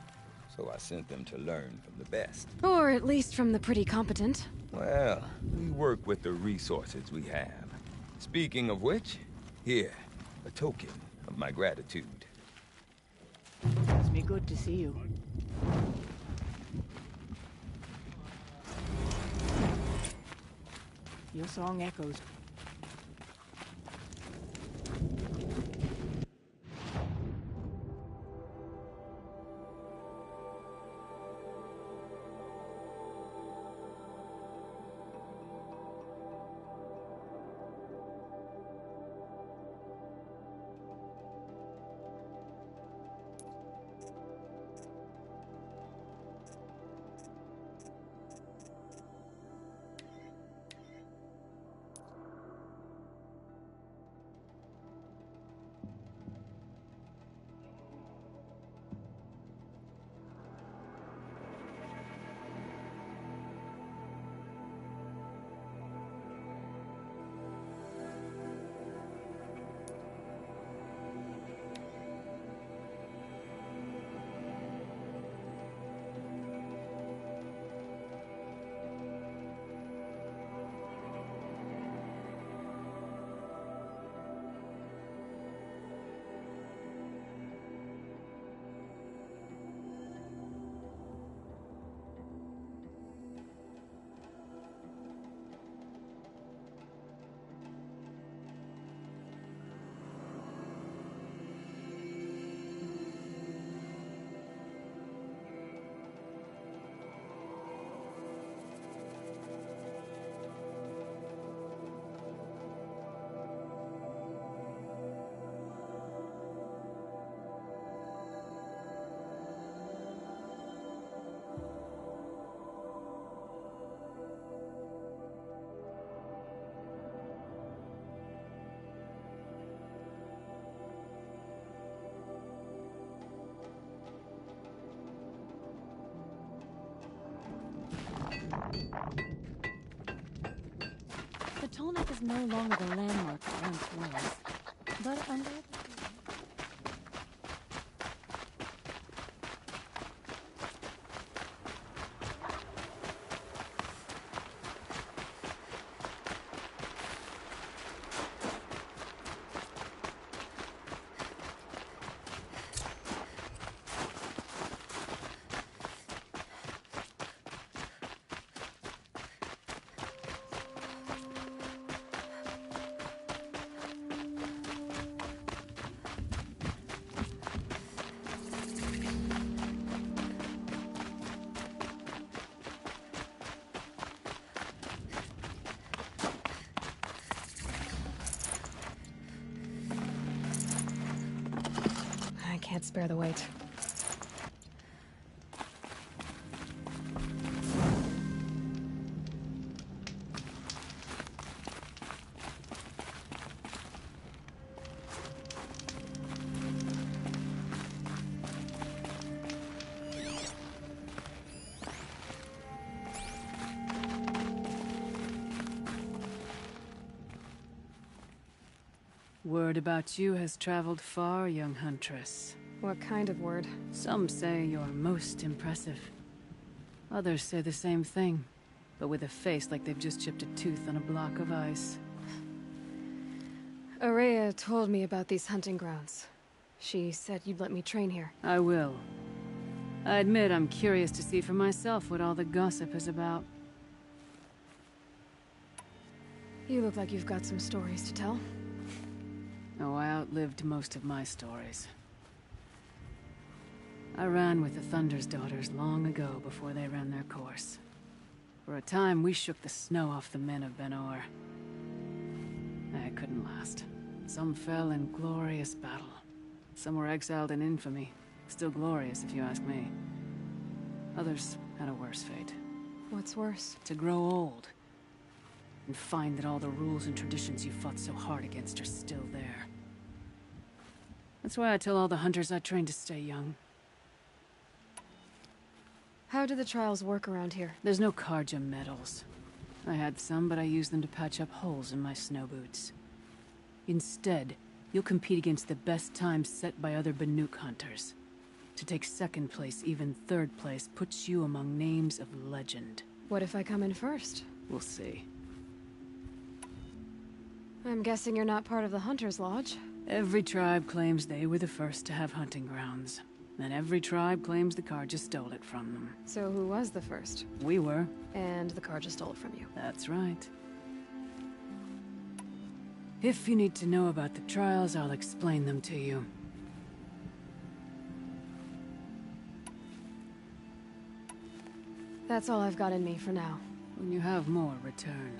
So I sent them to learn from the best. Or at least from the pretty competent. Well, we work with the resources we have. Speaking of which, here, a token of my gratitude. Does me good to see you. Your song echoes. The Tolnak is no longer the landmark it once was. But I'm glad I can't spare the weight. word about you has traveled far, young huntress. What kind of word? Some say you're most impressive. Others say the same thing, but with a face like they've just chipped a tooth on a block of ice. Araya told me about these hunting grounds. She said you'd let me train here. I will. I admit I'm curious to see for myself what all the gossip is about. You look like you've got some stories to tell. Oh, I outlived most of my stories. I ran with the Thunder's daughters long ago before they ran their course. For a time, we shook the snow off the men of Ben-Or. It couldn't last. Some fell in glorious battle. Some were exiled in infamy. Still glorious, if you ask me. Others had a worse fate. What's worse? To grow old. And find that all the rules and traditions you fought so hard against are still there. That's why I tell all the hunters I train to stay young. How do the trials work around here? There's no Karja medals. I had some, but I used them to patch up holes in my snow boots. Instead, you'll compete against the best times set by other Banuk hunters. To take second place, even third place, puts you among names of legend. What if I come in first? We'll see. I'm guessing you're not part of the Hunter's Lodge. Every tribe claims they were the first to have hunting grounds. And every tribe claims the Karja stole it from them. So who was the first? We were. And the Karja stole it from you. That's right. If you need to know about the trials, I'll explain them to you. That's all I've got in me for now. When you have more, return.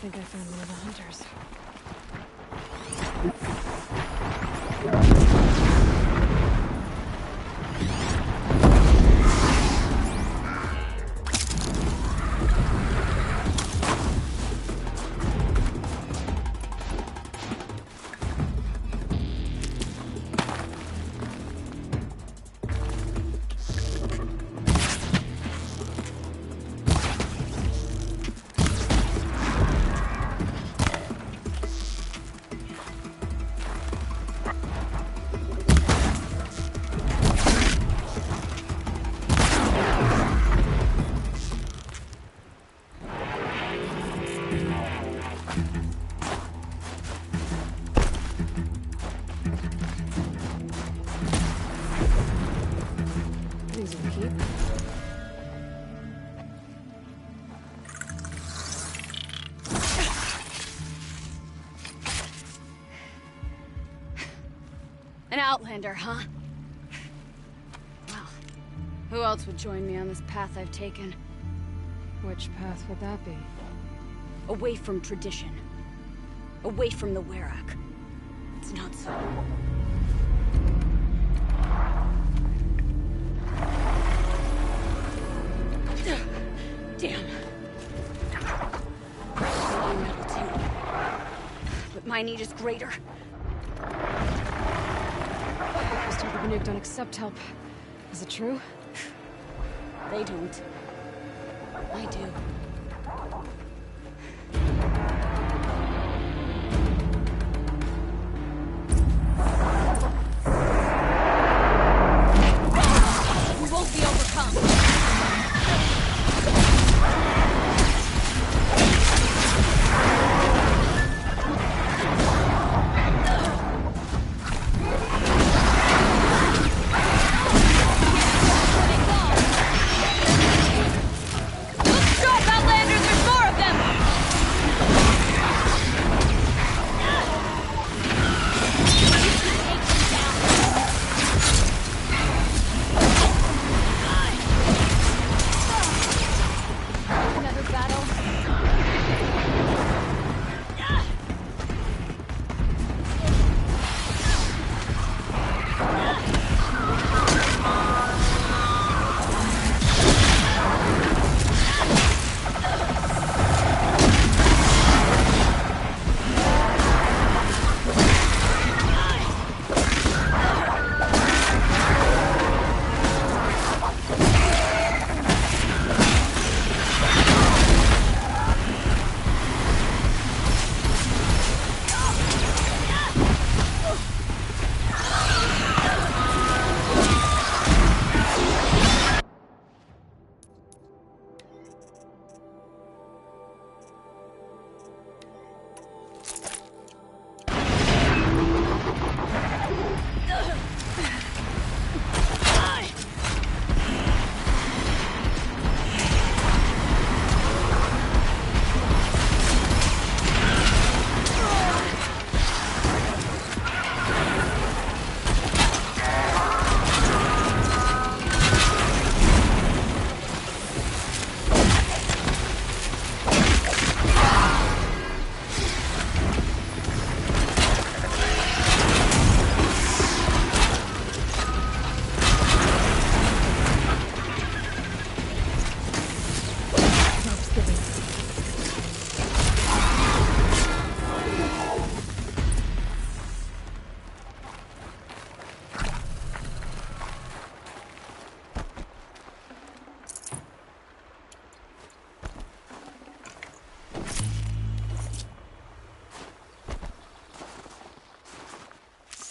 I think I found one of the hunters. An outlander, huh? Well, who else would join me on this path I've taken? Which path would that be? Away from tradition. Away from the Werak. It's not so. Damn. I'm metal too. But my need is greater. I was told the Banuk don't accept help. Is it true? They don't. I do. We won't be overcome.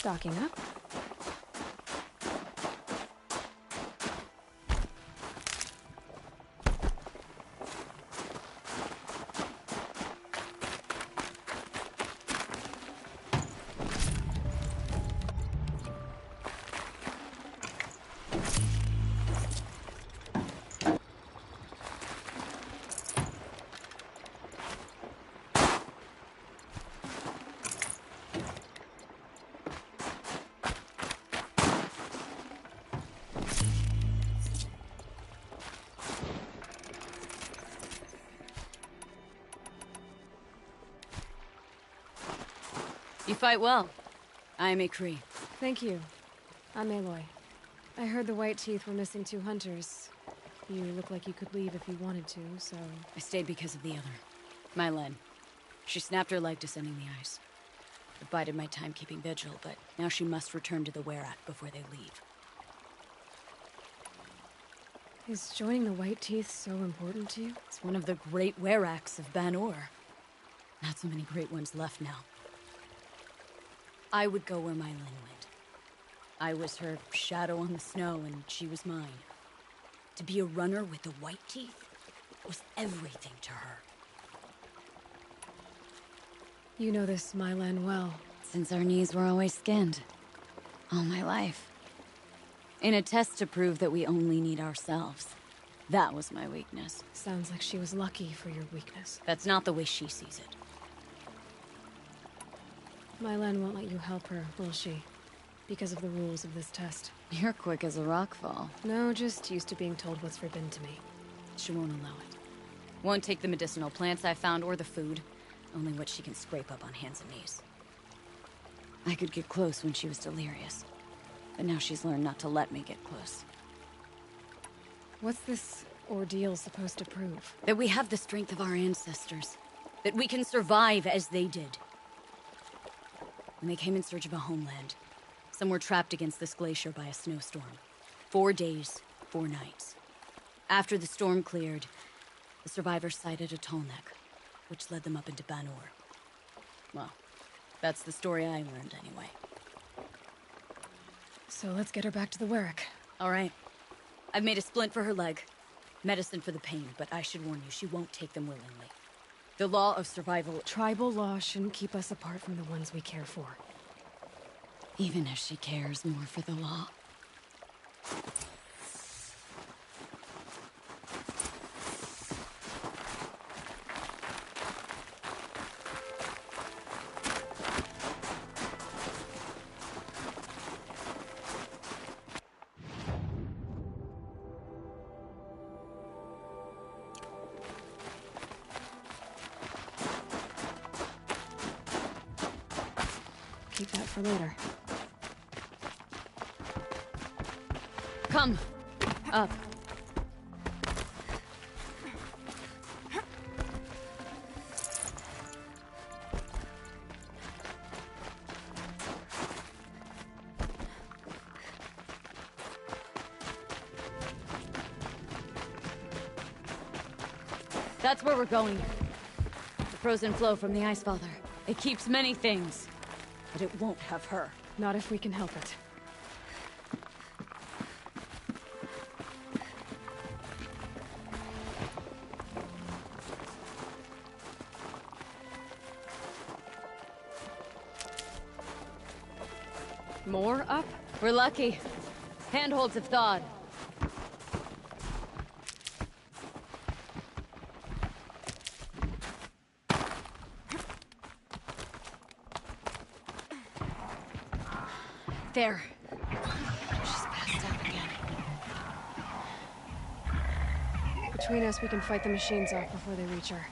Stocking up. You fight well. I am a Kree. Thank you. I'm Aloy. I heard the White Teeth were missing 2 hunters. You look like you could leave if you wanted to, so... I stayed because of the other. Mylan. She snapped her leg descending the ice. It bided my time keeping vigil, but now she must return to the Werak before they leave. Is joining the White Teeth so important to you? It's one of the great Weraks of Ban-Or. Not so many great ones left now. I would go where Mylan went. I was her shadow on the snow, and she was mine. To be a runner with the White Teeth was everything to her. You know this Mylan well. Since our knees were always skinned. All my life. In a test to prove that we only need ourselves. That was my weakness. Sounds like she was lucky for your weakness. That's not the way she sees it. Mylan won't let you help her, will she? Because of the rules of this test. You're quick as a rockfall. No, just used to being told what's forbidden to me. She won't allow it. Won't take the medicinal plants I found or the food. Only what she can scrape up on hands and knees. I could get close when she was delirious. But now she's learned not to let me get close. What's this ordeal supposed to prove? That we have the strength of our ancestors. That we can survive as they did. When they came in search of a homeland, some were trapped against this glacier by a snowstorm. 4 days, 4 nights. After the storm cleared, the survivors sighted a tall neck, which led them up into Banur. Well, that's the story I learned anyway. So let's get her back to the Werrick. All right. I've made a splint for her leg. Medicine for the pain, but I should warn you, she won't take them willingly. The law of survival... Tribal law shouldn't keep us apart from the ones we care for. Even if she cares more for the law. Keep that for later. Come. Up. That's where we're going. The frozen flow from the Ice Father. It keeps many things, but it won't have her. Not if we can help it. More up? We're lucky. Handholds have thawed. There. She's passed out again. Between us, we can fight the machines off before they reach her.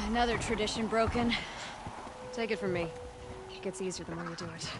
Another tradition broken. Take it from me. It gets easier the more you do it.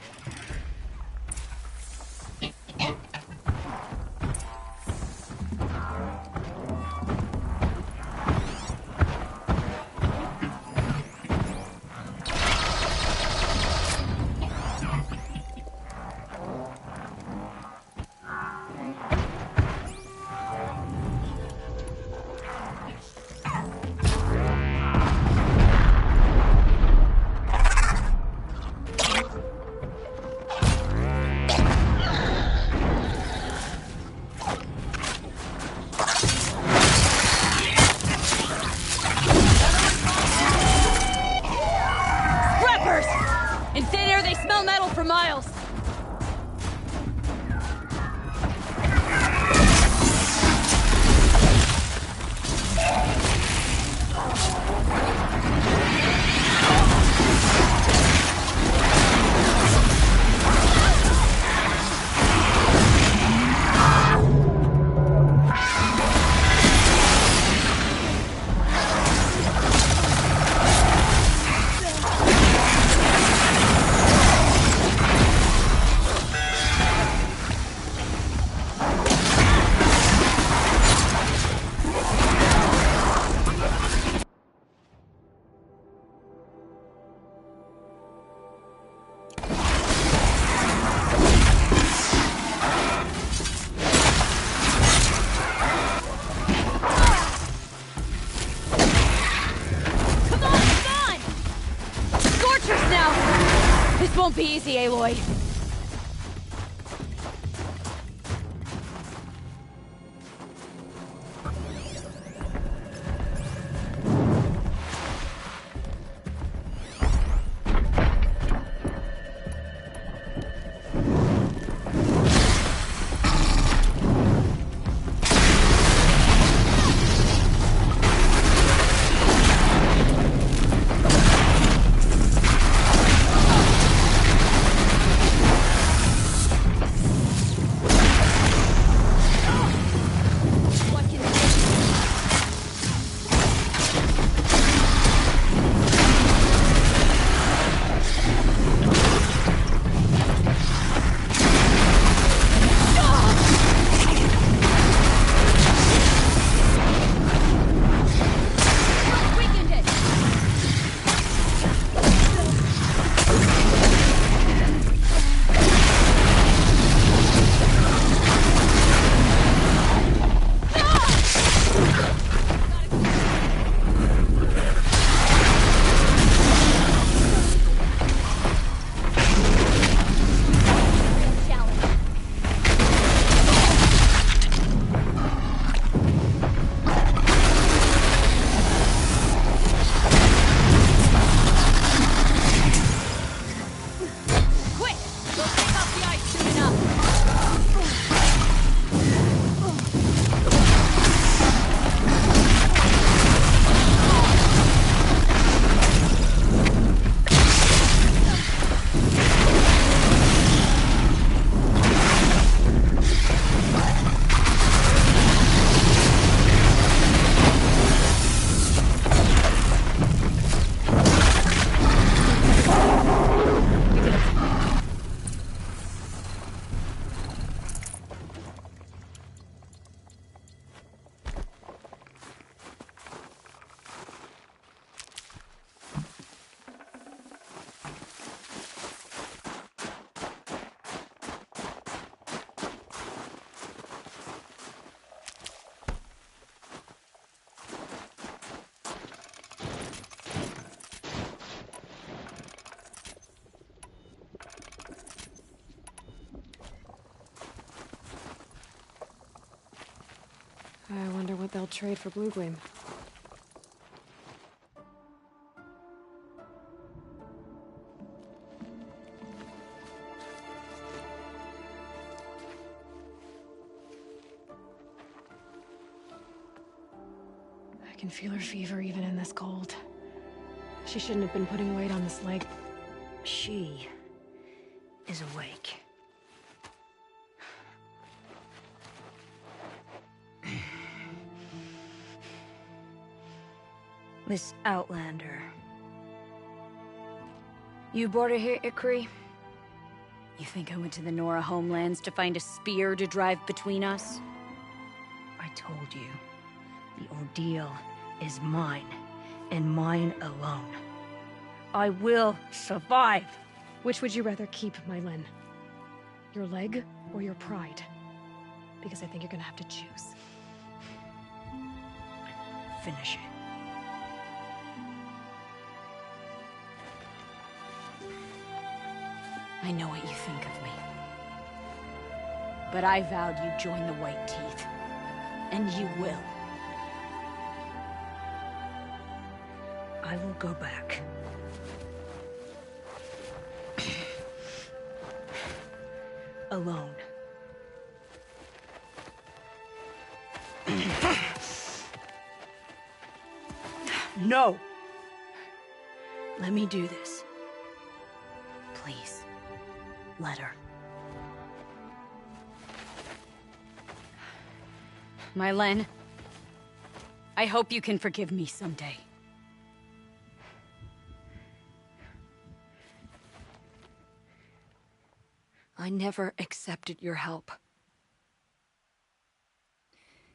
Won't be easy, Aloy. I wonder what they'll trade for Blue Gleam. I can feel her fever even in this cold. She shouldn't have been putting weight on this leg. She is awake. Miss Outlander. You brought her here, Ikri? You think I went to the Nora homelands to find a spear to drive between us? I told you, the ordeal is mine, and mine alone. I will survive! Which would you rather keep, Mylin? Your leg or your pride? Because I think you're gonna have to choose. Finish it. I know what you think of me. But I vowed you'd join the White Teeth. And you will. I will go back. Alone. No! Let me do this. Please. Let her. Mylin, I hope you can forgive me someday. I never accepted your help.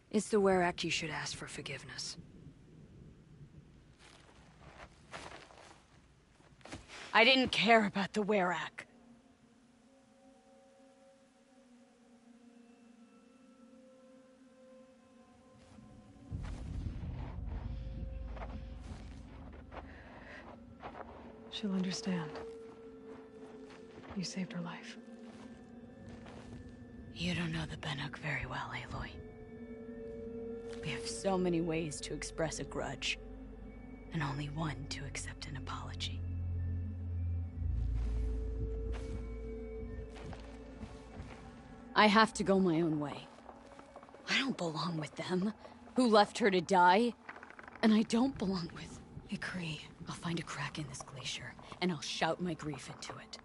It's the Werak you should ask for forgiveness. I didn't care about the Werak. She'll understand. You saved her life. You don't know the Banuk very well, Aloy. We have so many ways to express a grudge, and only one to accept an apology. I have to go my own way. I don't belong with them, who left her to die. And I don't belong with Ikri. I'll find a crack in this glacier, and I'll shout my grief into it.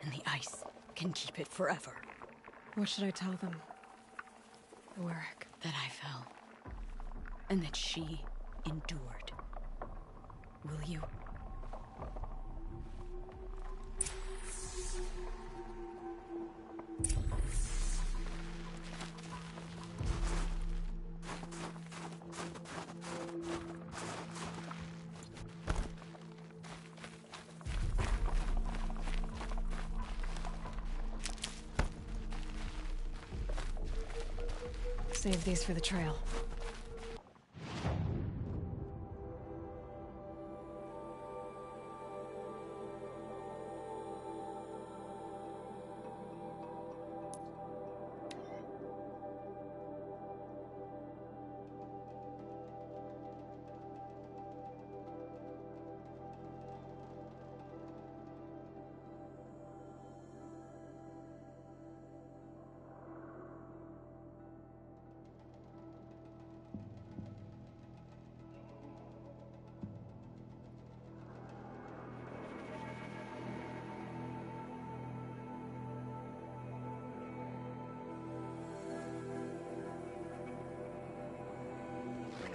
And the ice can keep it forever. What should I tell them? The Werak. That I fell. And that she endured. Will you? Save these for the trail.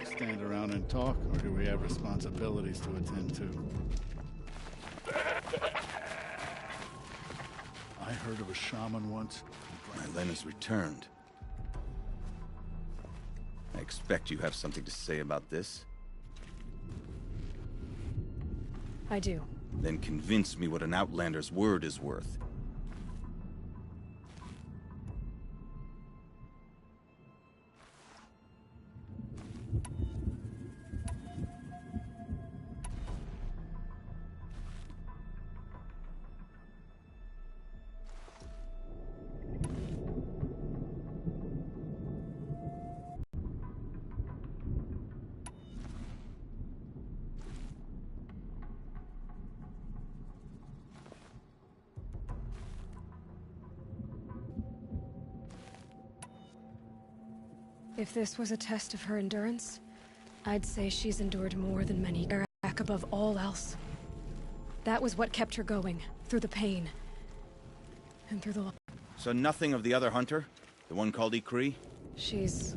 Stand around and talk, or do we have responsibilities to attend to? I heard of a shaman once. Mylena's returned. I expect you have something to say about this. I do. Then convince me what an Outlander's word is worth. If this was a test of her endurance, I'd say she's endured more than many, back above all else. That was what kept her going, through the pain. And through the... So nothing of the other hunter? The one called Ikri? She's...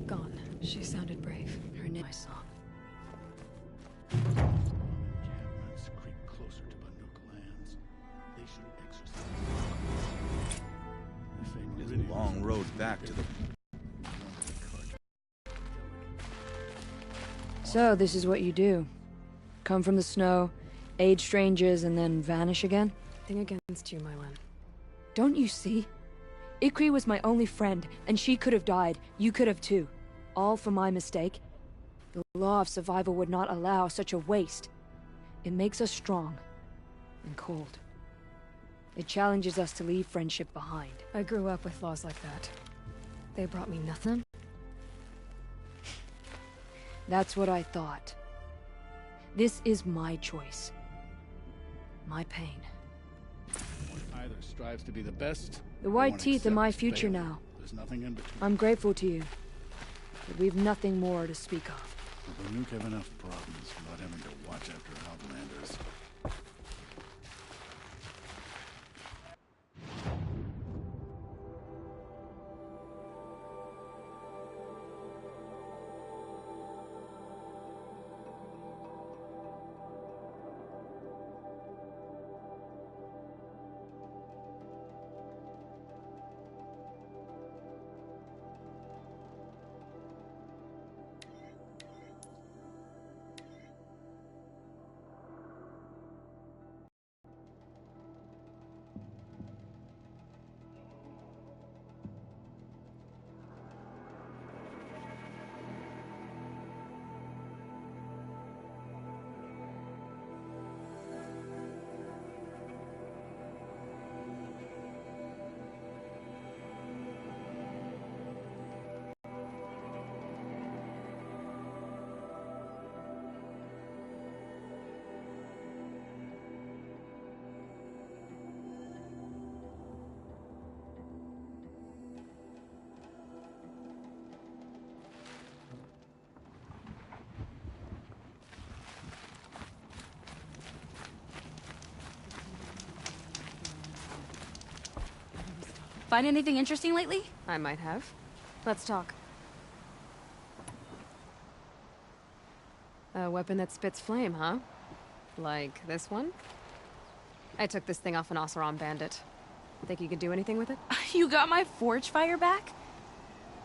gone. She sounded brave. Her name I saw. Encampments creep closer to Banuk lands. They should exercise. It's a long road back to the... So, this is what you do. Come from the snow, aid strangers, and then vanish again? Nothing against you, Mylan. Don't you see? Ikri was my only friend, and she could have died. You could have too. All for my mistake. The law of survival would not allow such a waste. It makes us strong. And cold. It challenges us to leave friendship behind. I grew up with laws like that. They brought me nothing. That's what I thought. This is my choice. My pain. One either strives to be the best. The white teeth are my future now. There's nothing in between. I'm grateful to you. But we've nothing more to speak of. The Banuk have enough problems without having to watch after outlanders. Find anything interesting lately? I might have. Let's talk. A weapon that spits flame, huh? Like this one? I took this thing off an Oseram bandit. Think you could do anything with it? You got my forge fire back?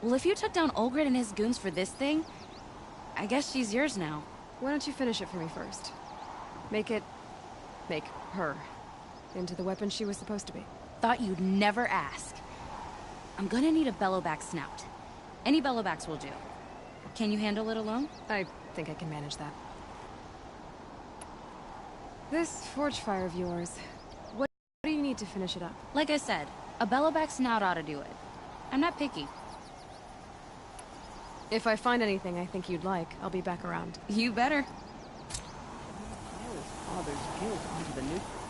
Well, if you took down Olgrid and his goons for this thing, I guess she's yours now. Why don't you finish it for me first? Make her into the weapon she was supposed to be. Thought you'd never ask. I'm gonna need a bellowback snout. Any bellowbacks will do. Can you handle it alone? I think I can manage that. This forge fire of yours, what do you need to finish it up? Like I said, a bellowback snout ought to do it. I'm not picky. If I find anything I think you'd like, I'll be back around. You better. Father's guilt onto the nuke.